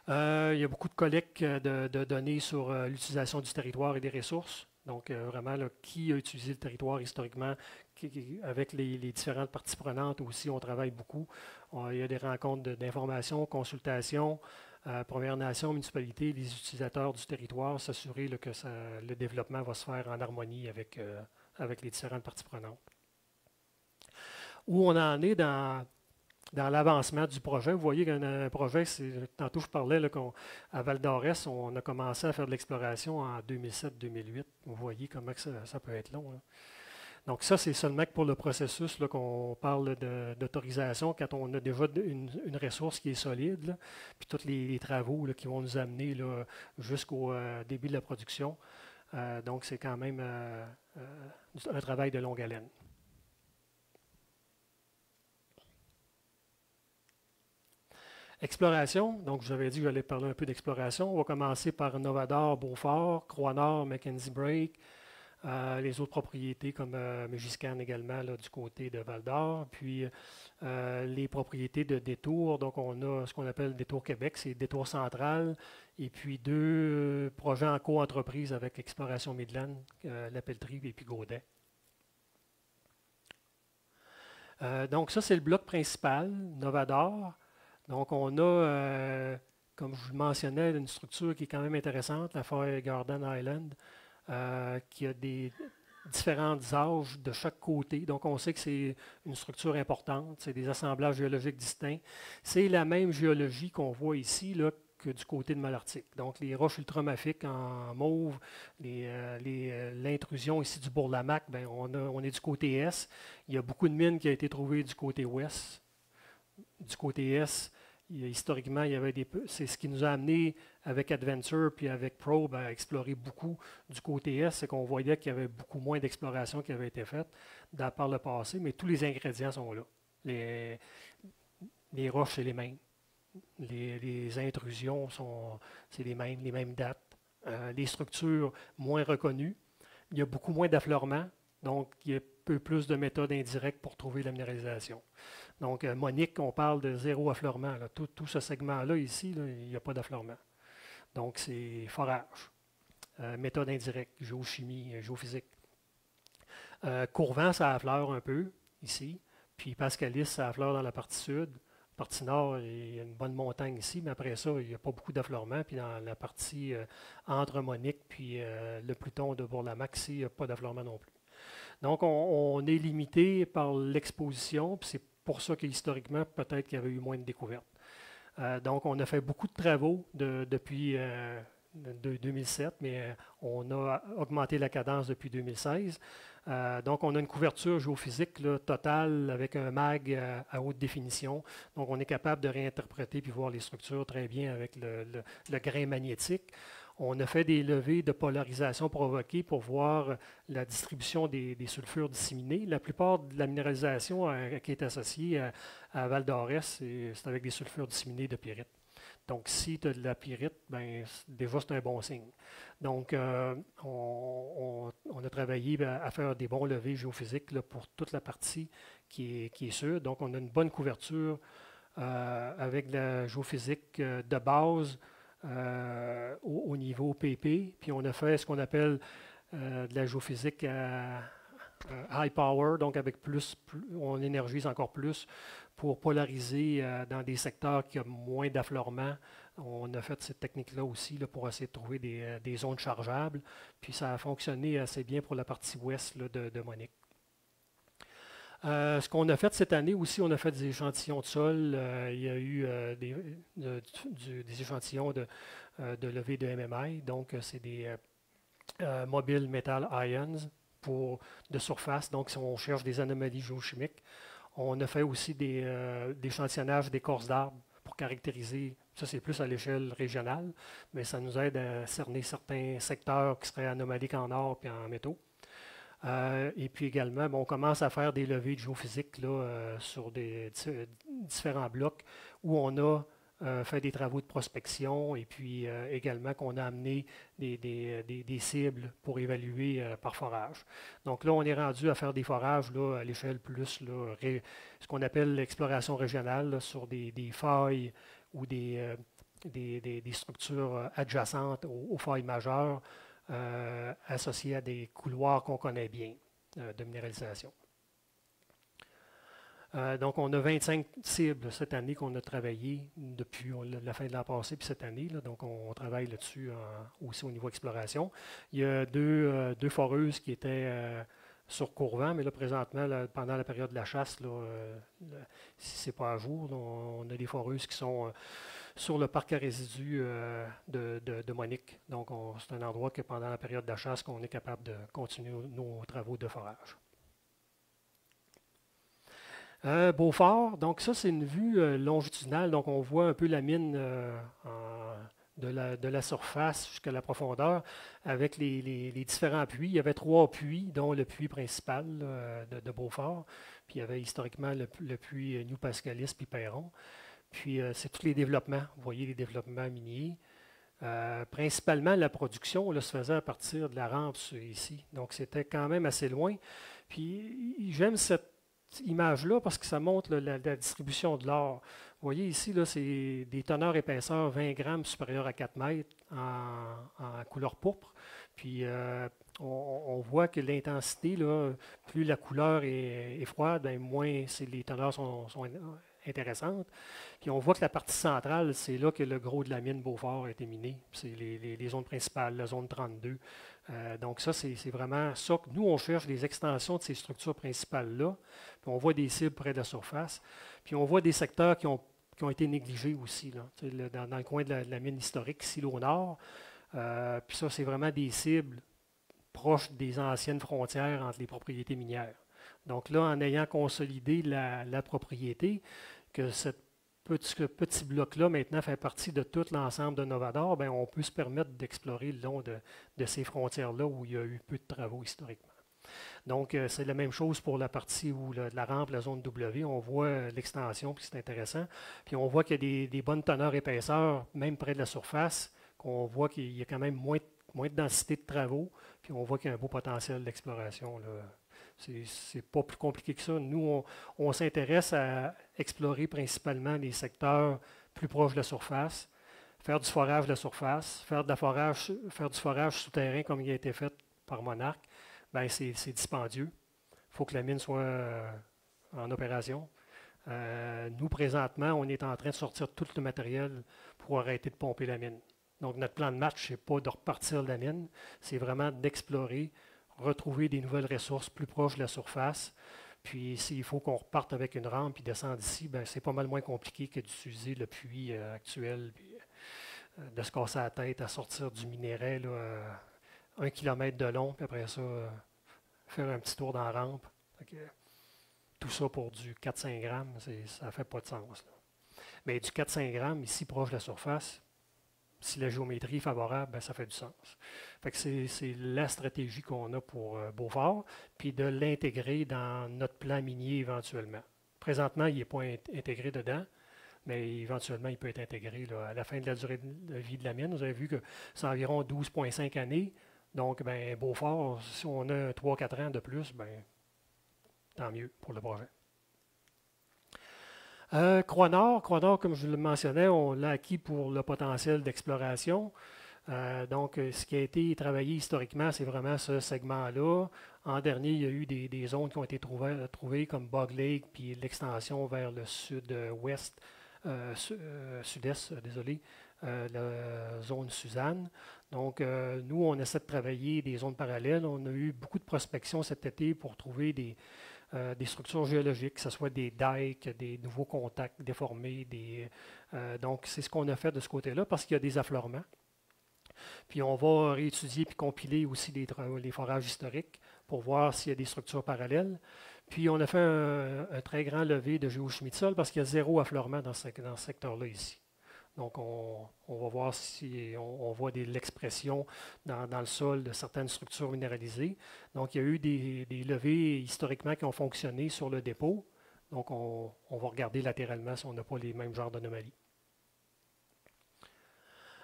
Il y a beaucoup de collectes de données sur l'utilisation du territoire et des ressources. Donc, vraiment, là, qui a utilisé le territoire historiquement, avec les différentes parties prenantes aussi, on travaille beaucoup. Il y a des rencontres d'information, consultations, Premières Nations, municipalités, les utilisateurs du territoire, s'assurer là, que le développement va se faire en harmonie avec les différentes parties prenantes. Où on en est dans l'avancement du projet. Vous voyez qu'un projet, tantôt je parlais là, à Val d'Orès, on a commencé à faire de l'exploration en 2007-2008. Vous voyez comment que ça peut être long. Là. Donc ça, c'est seulement que pour le processus là, qu'on parle d'autorisation, quand on a déjà une ressource qui est solide, là, puis tous les travaux là, qui vont nous amener jusqu'au début de la production. Donc c'est quand même un travail de longue haleine. Exploration, donc je vous avais dit que j'allais parler un peu d'exploration. On va commencer par Novador, Beaufort, Croix-Nord, Mackenzie Break, les autres propriétés comme Mégiscane également là, du côté de Val-d'Or, puis les propriétés de Détour. Donc on a ce qu'on appelle Détour Québec, c'est Détour Central, et puis deux projets en co-entreprise avec Exploration Midland, La Pelletrie et puis Gaudet. Donc ça c'est le bloc principal, Novador. Donc, on a, comme je vous le mentionnais, une structure qui est quand même intéressante, la Fire Garden Island, qui a des différentes âges de chaque côté. Donc, on sait que c'est une structure importante, c'est des assemblages géologiques distincts. C'est la même géologie qu'on voit ici là, que du côté de Malartic. Donc, les roches ultramafiques en mauve, l'intrusion ici du Bourlamac, ben, on est du côté est. Il y a beaucoup de mines qui ont été trouvées du côté ouest. Du côté est, historiquement, c'est ce qui nous a amené avec Adventure puis avec Probe à explorer beaucoup du côté est, c'est qu'on voyait qu'il y avait beaucoup moins d'exploration qui avait été faite par le passé, mais tous les ingrédients sont là. Les roches, c'est les mêmes. Les intrusions, c'est les mêmes dates. Les structures moins reconnues. Il y a beaucoup moins d'affleurement, donc il y a un peu plus de méthodes indirectes pour trouver la minéralisation. Donc, Monique, on parle de zéro affleurement. Là. Tout ce segment-là, ici, là, il n'y a pas d'affleurement. Donc, c'est forage, méthode indirecte, géochimie, géophysique. Courvent, ça affleure un peu, ici. Puis Pascalis, ça affleure dans la partie sud. Partie nord, il y a une bonne montagne ici, mais après ça, il n'y a pas beaucoup d'affleurement. Puis dans la partie entre Monique puis le Pluton de Bourlamac, ici, il n'y a pas d'affleurement non plus. Donc, on est limité par l'exposition, puis c'est pour ça qu'historiquement, peut-être qu'il y avait eu moins de découvertes. Donc, on a fait beaucoup de travaux depuis 2007, mais on a augmenté la cadence depuis 2016. Donc, on a une couverture géophysique là, totale avec un mag à haute définition. Donc, on est capable de réinterpréter puis voir les structures très bien avec le grain magnétique. On a fait des levées de polarisation provoquées pour voir la distribution des sulfures disséminés. La plupart de la minéralisation qui est associée à Val d'Orès, c'est avec des sulfures disséminés de pyrite. Donc, si tu as de la pyrite, ben, déjà, c'est un bon signe. Donc, on a travaillé à faire des bons levés géophysiques là, pour toute la partie qui est sûre. Donc, on a une bonne couverture avec de la géophysique de base au niveau PP. Puis, on a fait ce qu'on appelle de la géophysique à high power, donc avec on énergise encore plus pour polariser dans des secteurs qui ont moins d'affleurement. On a fait cette technique-là aussi là, pour essayer de trouver des zones chargeables. Puis ça a fonctionné assez bien pour la partie ouest là, de Monique. Ce qu'on a fait cette année aussi, on a fait des échantillons de sol. Il y a eu des échantillons de levée de MMI. Donc, c'est des mobile metal ions de surface. Donc, si on cherche des anomalies géochimiques, on a fait aussi des échantillonnages d'écorce d'arbres pour caractériser. Ça, c'est plus à l'échelle régionale, mais ça nous aide à cerner certains secteurs qui seraient anomaliques en or et en métaux. Et puis également, on commence à faire des levées de géophysique là, sur différents blocs où on a fait des travaux de prospection et puis également qu'on a amené des cibles pour évaluer par forage. Donc là, on est rendu à faire des forages là, à l'échelle plus, là, ce qu'on appelle l'exploration régionale là, sur des failles ou des structures adjacentes aux failles majeures associées à des couloirs qu'on connaît bien de minéralisation. Donc, on a 25 cibles cette année qu'on a travaillé depuis la fin de l'an passé puis cette année. Là, donc, on travaille là-dessus aussi au niveau exploration. Il y a deux foreuses qui étaient sur Courvent, mais là, présentement, là, pendant la période de la chasse, si ce n'est pas à jour, là, on a des foreuses qui sont sur le parc à résidus de Monique. Donc, c'est un endroit que pendant la période de la chasse, qu'on est capable de continuer nos travaux de forage. Beaufort, donc ça c'est une vue longitudinale, donc on voit un peu la mine de la surface jusqu'à la profondeur avec les différents puits. Il y avait 3 puits, dont le puits principal de Beaufort, puis il y avait historiquement le puits New Pascalis puis Perron. Puis c'est tous les développements, vous voyez les développements miniers. Principalement la production là, se faisait à partir de la rampe ici, donc c'était quand même assez loin. Puis j'aime cette image-là parce que ça montre la distribution de l'or. Vous voyez ici, là, c'est des teneurs épaisseur 20 grammes supérieurs à 4 mètres en couleur pourpre. Puis on voit que l'intensité, là, plus la couleur est froide, bien, moins les teneurs sont intéressantes. Puis on voit que la partie centrale, c'est là que le gros de la mine Beaufort a été miné. C'est les zones principales, la zone 32. Donc ça, c'est vraiment ça que nous, on cherche des extensions de ces structures principales-là. Puis on voit des cibles près de la surface. Puis on voit des secteurs qui ont été négligés aussi, là, dans le coin de la mine historique, ici au nord. Puis ça, c'est vraiment des cibles proches des anciennes frontières entre les propriétés minières. Donc là, en ayant consolidé la propriété, que ce petit bloc-là maintenant fait partie de tout l'ensemble de Novador, bien, on peut se permettre d'explorer le long de ces frontières-là où il y a eu peu de travaux historiquement. Donc, c'est la même chose pour la partie où la rampe, la zone W, on voit l'extension, puis c'est intéressant. Puis on voit qu'il y a des bonnes teneurs épaisseurs, même près de la surface, qu'on voit qu'il y a quand même moins de densité de travaux, puis on voit qu'il y a un beau potentiel d'exploration. C'est pas plus compliqué que ça. Nous, on s'intéresse à explorer principalement les secteurs plus proches de la surface, faire du forage de la surface, faire du forage souterrain comme il a été fait par Monarch. Bien, c'est dispendieux. Il faut que la mine soit en opération. Nous, présentement, on est en train de sortir tout le matériel pour arrêter de pomper la mine. Donc, notre plan de match, ce n'est pas de repartir de la mine, c'est vraiment d'explorer, retrouver des nouvelles ressources plus proches de la surface. Puis, s'il faut qu'on reparte avec une rampe et descendre ici, ben, c'est pas mal moins compliqué que d'utiliser le puits actuel, puis, de se casser la tête à sortir du minerai là, 1 kilomètre de long, puis après ça, faire un petit tour dans la rampe. Tout ça pour du 4-5 grammes, ça ne fait pas de sens. Là. Mais du 4-5 grammes, ici, proche de la surface, si la géométrie est favorable, ben, ça fait du sens. Fait que c'est la stratégie qu'on a pour Beaufort, puis de l'intégrer dans notre plan minier éventuellement. Présentement, il n'est pas intégré dedans. mais éventuellement, il peut être intégré là, à la fin de la durée de vie de la mine. Vous avez vu que c'est environ 12,5 années. Donc, ben, Beaufort, si on a 3-4 ans de plus, ben, tant mieux pour le projet. Croix-Nord, comme je le mentionnais, on l'a acquis pour le potentiel d'exploration. Donc, ce qui a été travaillé historiquement, c'est vraiment ce segment-là. En dernier, il y a eu des zones qui ont été trouvées comme Bug Lake, puis l'extension vers le sud-ouest, sud-est, désolé, la zone Suzanne. Donc, nous, on essaie de travailler des zones parallèles. On a eu beaucoup de prospection cet été pour trouver des structures géologiques, que ce soit des dikes, des nouveaux contacts déformés. Donc, c'est ce qu'on a fait de ce côté-là parce qu'il y a des affleurements. Puis on va réétudier puis compiler aussi les forages historiques pour voir s'il y a des structures parallèles. Puis on a fait un très grand levé de géochimie de sol parce qu'il y a 0 affleurement dans ce secteur-là ici. Donc on va voir si on voit l'expression dans le sol de certaines structures minéralisées. Donc il y a eu des levées historiquement qui ont fonctionné sur le dépôt. Donc on va regarder latéralement si on n'a pas les mêmes genres d'anomalies.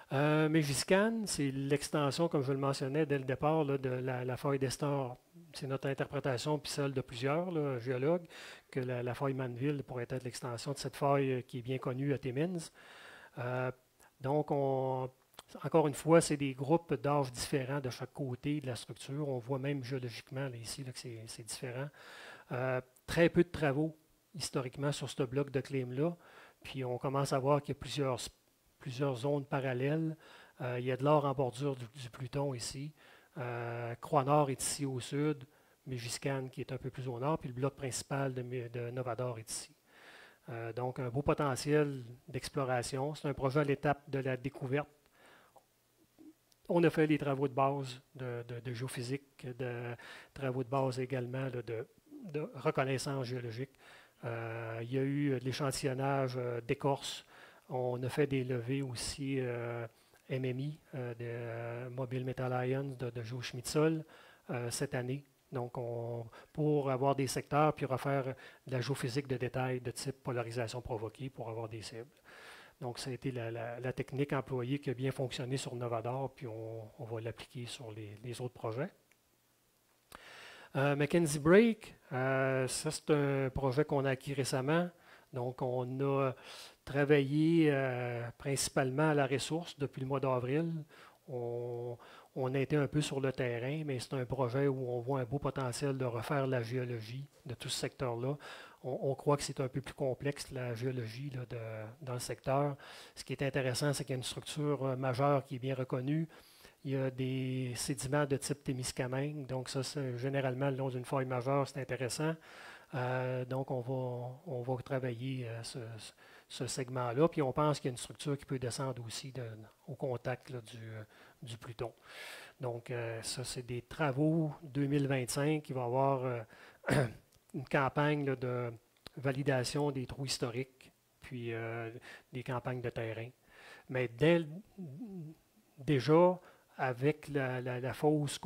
Mégiscane, c'est l'extension, comme je le mentionnais dès le départ, là, de la faille d'Estor. C'est notre interprétation, puis celle de plusieurs là, géologues, que la faille Manville pourrait être l'extension de cette faille qui est bien connue à Timmins. Donc, encore une fois, c'est des groupes d'âge différents de chaque côté de la structure. On voit même géologiquement là, ici là, que c'est différent. Très peu de travaux historiquement sur ce bloc de Clem-là. Puis on commence à voir qu'il y a plusieurs zones parallèles. Il y a de l'or en bordure du Pluton ici. Croix-Nord est ici au sud, Mégiscane qui est un peu plus au nord, puis le bloc principal de Novador est ici. Donc un beau potentiel d'exploration. C'est un projet à l'étape de la découverte. On a fait les travaux de base de géophysique, de travaux de base également là, de reconnaissance géologique. Il y a eu de l'échantillonnage d'écorce. On a fait des levées aussi MMI, de Mobile Metal Ions, de géochimie de sol cette année. Donc, pour avoir des secteurs, puis refaire de la géophysique de détail de type polarisation provoquée pour avoir des cibles. Donc, ça a été la technique employée qui a bien fonctionné sur Novador, puis on va l'appliquer sur les autres projets. Mackenzie Break, ça c'est un projet qu'on a acquis récemment. Donc, on a travaillé principalement à la ressource depuis le mois d'avril. On a été un peu sur le terrain, mais c'est un projet où on voit un beau potentiel de refaire la géologie de tout ce secteur-là. On croit que c'est un peu plus complexe, la géologie là, dans le secteur. Ce qui est intéressant, c'est qu'il y a une structure majeure qui est bien reconnue. Il y a des sédiments de type Témiscamingue. Donc, ça, généralement, le long d'une faille majeure, c'est intéressant. Donc, on va travailler ce segment-là. Puis, on pense qu'il y a une structure qui peut descendre aussi au contact là, du Pluton. Donc, ça, c'est des travaux 2025. Il va y avoir une campagne là, de validation des trous historiques, puis des campagnes de terrain. Mais déjà, avec la fosse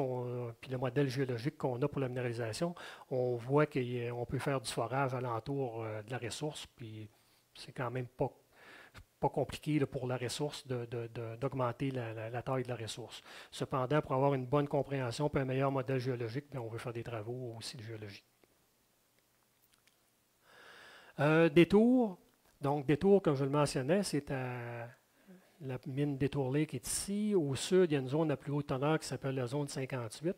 puis le modèle géologique qu'on a pour la minéralisation, on voit qu'on peut faire du forage alentour de la ressource, puis c'est quand même pas compliqué là, pour la ressource d'augmenter la taille de la ressource. Cependant, pour avoir une bonne compréhension et un meilleur modèle géologique, bien, on veut faire des travaux aussi de géologie. Détour. Donc, Détour, comme je le mentionnais, c'est à la mine Détour Lake est ici. Au sud, il y a une zone à plus haute teneur qui s'appelle la zone 58.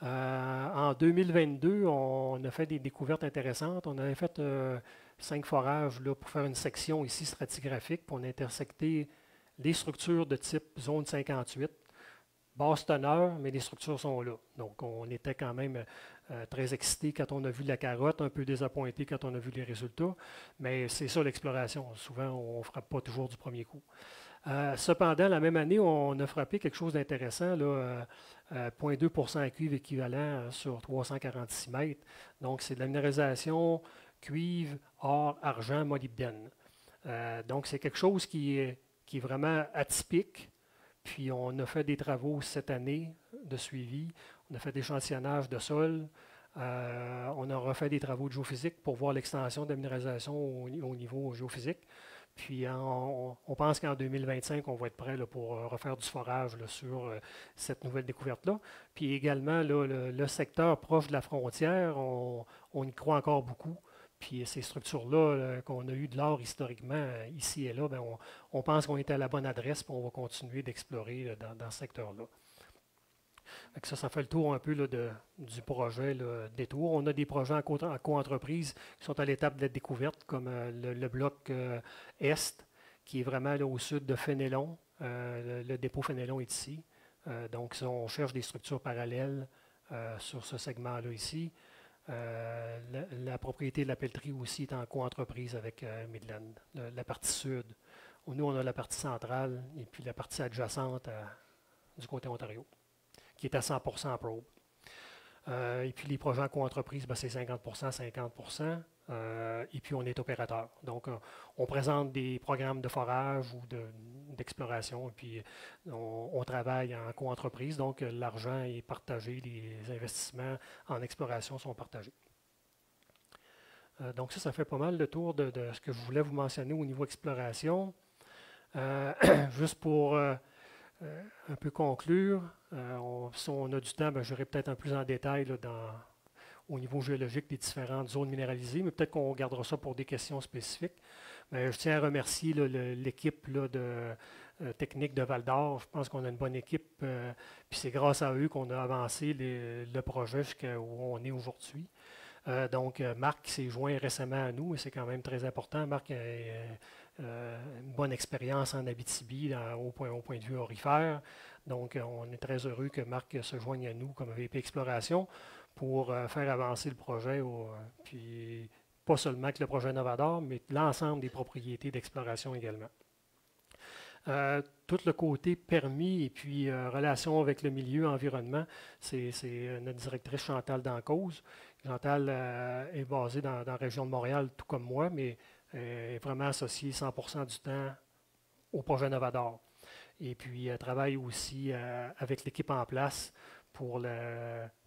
En 2022, on a fait des découvertes intéressantes. On avait fait 5 forages là, pour faire une section ici stratigraphique, pour on a intersecté les structures de type zone 58. Basse teneur, mais les structures sont là. Donc, on était quand même très excités quand on a vu la carotte, un peu désappointés quand on a vu les résultats. Mais c'est ça l'exploration. Souvent, on ne frappe pas toujours du premier coup. Cependant, la même année, on a frappé quelque chose d'intéressant, 0,2% à cuivre équivalent sur 346 mètres. Donc, c'est de la minéralisation cuivre, or, argent, molybdène. Donc, c'est quelque chose qui est vraiment atypique. Puis, on a fait des travaux cette année de suivi. On a fait des échantillonnages de sol. On a refait des travaux de géophysique pour voir l'extension de la minéralisation au niveau géophysique. Puis on pense qu'en 2025, on va être prêt là, pour refaire du forage là, sur cette nouvelle découverte-là. Puis également, là, le secteur proche de la frontière, on y croit encore beaucoup. Puis ces structures-là qu'on a eu de l'or historiquement ici et là, ben, on pense qu'on est à la bonne adresse, puis on va continuer d'explorer dans ce secteur-là. Ça fait le tour un peu là, du projet là, Détour. On a des projets en co-entreprise qui sont à l'étape de la découverte, comme le bloc Est, qui est vraiment là, au sud de Fénélon. Le dépôt Fénélon est ici. Donc, on cherche des structures parallèles sur ce segment-là ici. La propriété de la pelleterie aussi est en co-entreprise avec Midland, la partie sud. Nous, on a la partie centrale et puis la partie adjacente du côté Ontario, qui est à 100% probe. Et puis les projets en co-entreprise, ben, c'est 50%, 50%. Et puis on est opérateur. Donc on présente des programmes de forage ou d'exploration. Et puis on travaille en co-entreprise. Donc l'argent est partagé, les investissements en exploration sont partagés. Donc ça fait pas mal le tour de ce que je voulais vous mentionner au niveau exploration. Juste pour un peu conclure, si on a du temps, ben, j'aurai peut-être un peu plus en détail là, au niveau géologique des différentes zones minéralisées, mais peut-être qu'on gardera ça pour des questions spécifiques. Mais je tiens à remercier l'équipe technique de Val-d'Or. Je pense qu'on a une bonne équipe, puis c'est grâce à eux qu'on a avancé le projet jusqu'à où on est aujourd'hui. Donc, Marc s'est joint récemment à nous et c'est quand même très important. Marc a une bonne expérience en Abitibi au point de vue aurifère. Donc, on est très heureux que Marc se joigne à nous comme VP Exploration pour faire avancer le projet. Puis, pas seulement que le projet Novador, mais l'ensemble des propriétés d'exploration également. Tout le côté permis et puis relation avec le milieu, environnement, c'est notre directrice Chantal Dancause. Chantal est basée dans la région de Montréal, tout comme moi, mais est vraiment associée 100% du temps au projet Novador. Et puis, elle travaille aussi avec l'équipe en place pour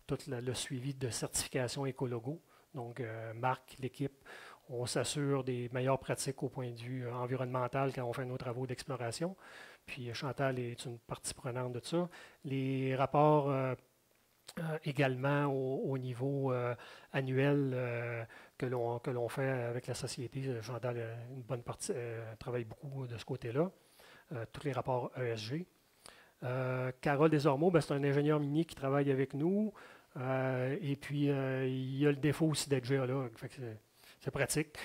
tout le suivi de certification écologo. Donc, Marc, l'équipe, on s'assure des meilleures pratiques au point de vue environnemental quand on fait nos travaux d'exploration. Puis, Chantal est une partie prenante de ça. Les rapports également au niveau annuel que l'on fait avec la société. Chantal une bonne partie travaille beaucoup de ce côté-là. Tous les rapports ESG. Carole Desormeaux, ben, c'est un ingénieur minier qui travaille avec nous. Et puis, il y a le défaut aussi d'être géologue. C'est pratique.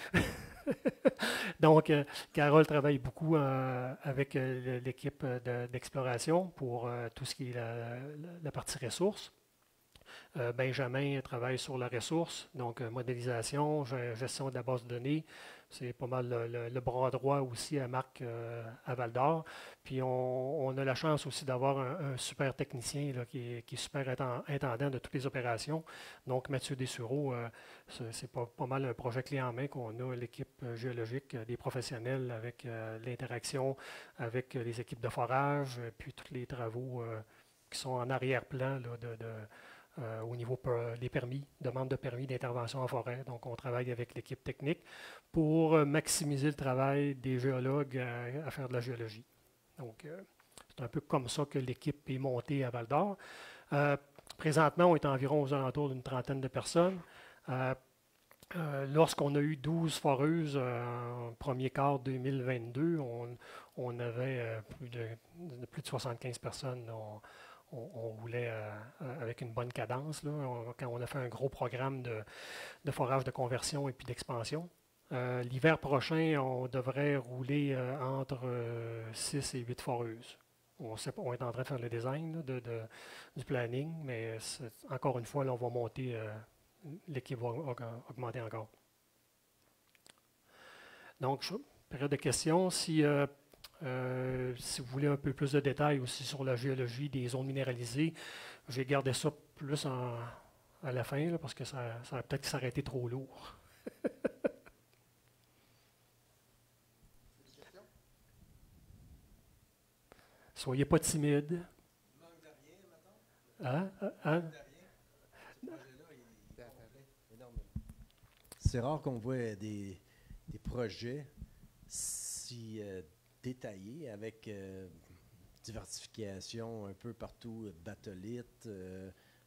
Donc, Carole travaille beaucoup avec l'équipe d'exploration pour tout ce qui est la partie ressources. Benjamin travaille sur la ressource, donc modélisation, gestion de la base de données. C'est pas mal le bras droit aussi à Marc à Val-d'Or. Puis on a la chance aussi d'avoir un super technicien là, qui est super intendant de toutes les opérations. Donc Mathieu Dessureau, c'est pas mal un projet clé en main qu'on a, l'équipe géologique, des professionnels avec l'interaction avec les équipes de forage, puis tous les travaux qui sont en arrière-plan là, au niveau des permis, demande de permis d'intervention en forêt. Donc, on travaille avec l'équipe technique pour maximiser le travail des géologues à faire de la géologie. Donc, c'est un peu comme ça que l'équipe est montée à Val-d'Or. Présentement, on est environ aux alentours d'une trentaine de personnes. Lorsqu'on a eu 12 foreuses en premier quart 2022, on avait plus de 75 personnes. On roulait avec une bonne cadence. Là. Quand on a fait un gros programme de forage de conversion et puis d'expansion. L'hiver prochain, on devrait rouler entre 6 et 8 foreuses. On est en train de faire le design là, du planning, mais encore une fois, là, on va monter, l'équipe va augmenter encore. Donc, période de questions. Si vous voulez un peu plus de détails aussi sur la géologie des zones minéralisées, j'ai gardé ça plus à la fin là, parce que ça va peut-être s'arrêter trop lourd. Soyez pas timide. Il manque de rien, mettons. Hein? C'est rare qu'on voit des projets si détaillé avec diversification un peu partout, batholite,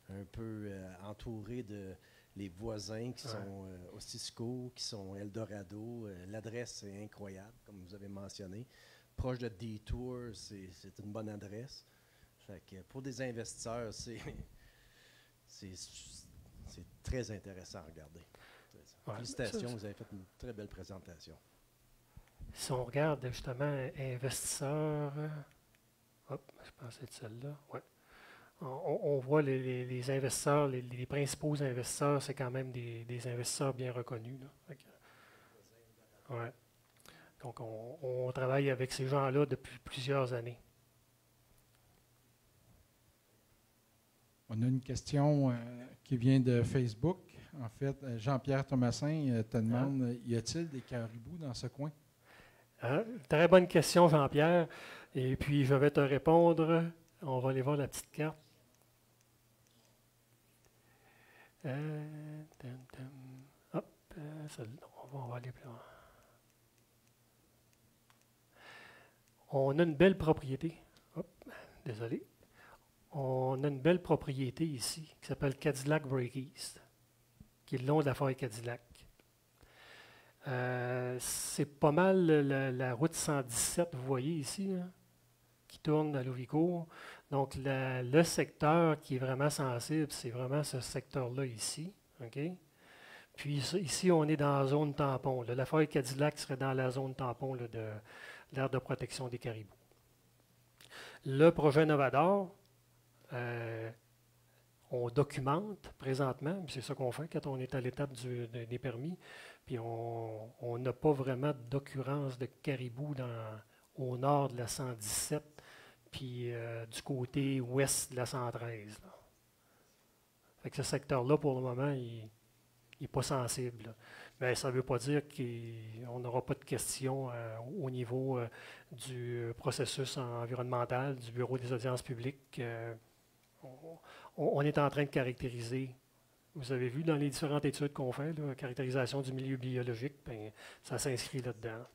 un peu entouré de les voisins qui sont Ostisco, qui sont Eldorado. L'adresse est incroyable, comme vous avez mentionné. Proche de Detour, c'est une bonne adresse. Fait que pour des investisseurs, c'est très intéressant à regarder. Ouais, Félicitations, vous avez fait une très belle présentation. Si on regarde justement investisseurs, hop, je pensais de celle-là, ouais. On voit les investisseurs, les principaux investisseurs, c'est quand même des investisseurs bien reconnus, là. Ouais. Donc, on travaille avec ces gens-là depuis plusieurs années. On a une question qui vient de Facebook. En fait, Jean-Pierre Thomasin te demande, y a-t-il des caribous dans ce coin? Très bonne question, Jean-Pierre. Et puis, je vais te répondre. On va aller voir la petite carte. Hop, on va aller plus loin. On a une belle propriété. Hop, désolé. On a une belle propriété ici qui s'appelle Cadillac Break East, qui est le long de la forêt Cadillac. C'est pas mal la route 117, vous voyez ici, là, qui tourne à Louvicourt. Donc, le secteur qui est vraiment sensible, c'est vraiment ce secteur-là ici. Okay? Puis ici, on est dans la zone tampon. Là. La forêt Cadillac serait dans la zone tampon là, de l'aire de protection des caribous. Le projet Novador, on documente présentement, c'est ça qu'on fait quand on est à l'étape des permis, puis on n'a pas vraiment d'occurrence de caribou au nord de la 117, puis du côté ouest de la 113. Là. Fait que ce secteur-là, pour le moment, il n'est pas sensible. Là. Mais ça ne veut pas dire qu'on n'aura pas de questions au niveau du processus environnemental, du Bureau des audiences publiques. On est en train de caractériser, vous avez vu dans les différentes études qu'on fait, la caractérisation du milieu biologique, bien, ça s'inscrit là-dedans.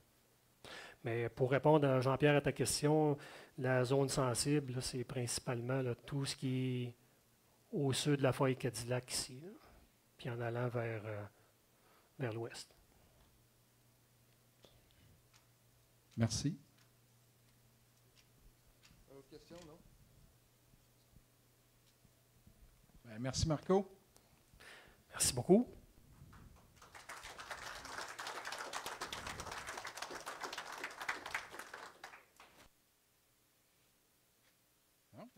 Mais pour répondre à Jean-Pierre à ta question, la zone sensible, c'est principalement là, tout ce qui est au sud de la forêt Cadillac ici, là, puis en allant vers l'ouest. Merci. Autre question, non? Ben, merci, Marco. Merci beaucoup. Non,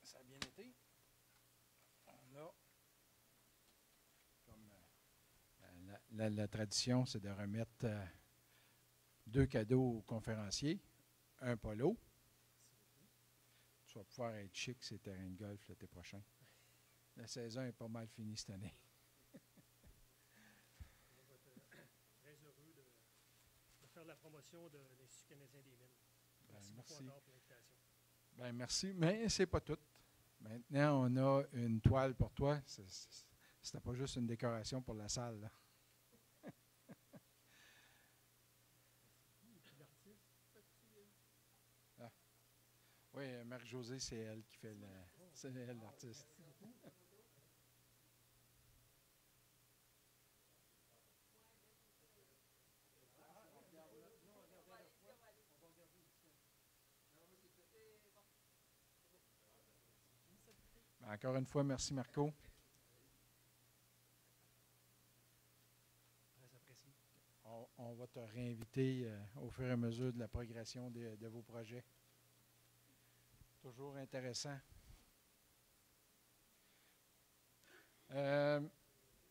ça a bien été. On a, comme la tradition, c'est de remettre 2 cadeaux aux conférenciers. Un polo. Tu vas pouvoir être chic ces terrains de golf l'été prochain. La saison est pas mal finie cette année. Très heureux de faire la promotion de l'Institut canadien des mines. Merci beaucoup encore pour l'invitation. Ben, merci, mais c'est pas tout. Maintenant, on a une toile pour toi. C'était pas juste une décoration pour la salle, là. Ah. Oui, Marie-Josée, c'est elle qui fait c'est elle l'artiste. Encore une fois, merci Marco. Très apprécié. On va te réinviter au fur et à mesure de la progression de vos projets. Toujours intéressant.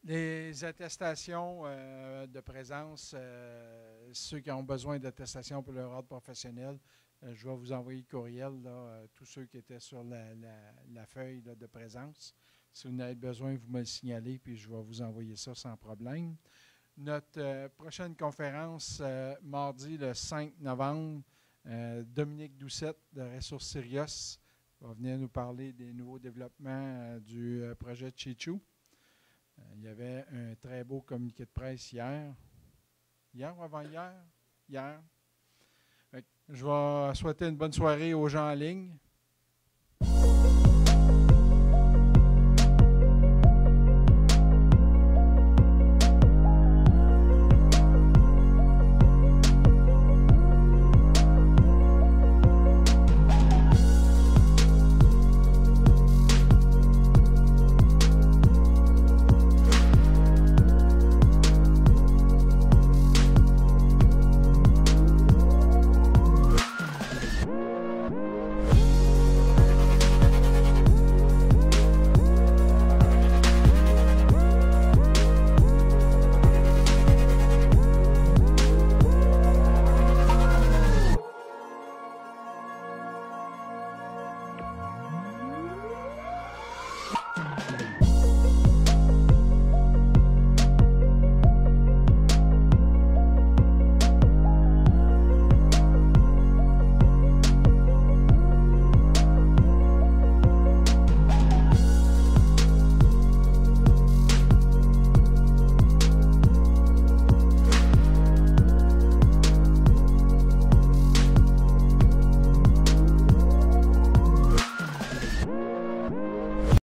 Les attestations de présence, ceux qui ont besoin d'attestation pour leur ordre professionnel, je vais vous envoyer le courriel, là, tous ceux qui étaient sur la feuille là, de présence. Si vous en avez besoin, vous me le signalez, puis je vais vous envoyer ça sans problème. Notre prochaine conférence, mardi le 5 novembre, Dominique Doucette de Ressources Sirius va venir nous parler des nouveaux développements du projet Chichou. Il y avait un très beau communiqué de presse hier. Hier ou avant-hier? Hier. Je vais souhaiter une bonne soirée aux gens en ligne.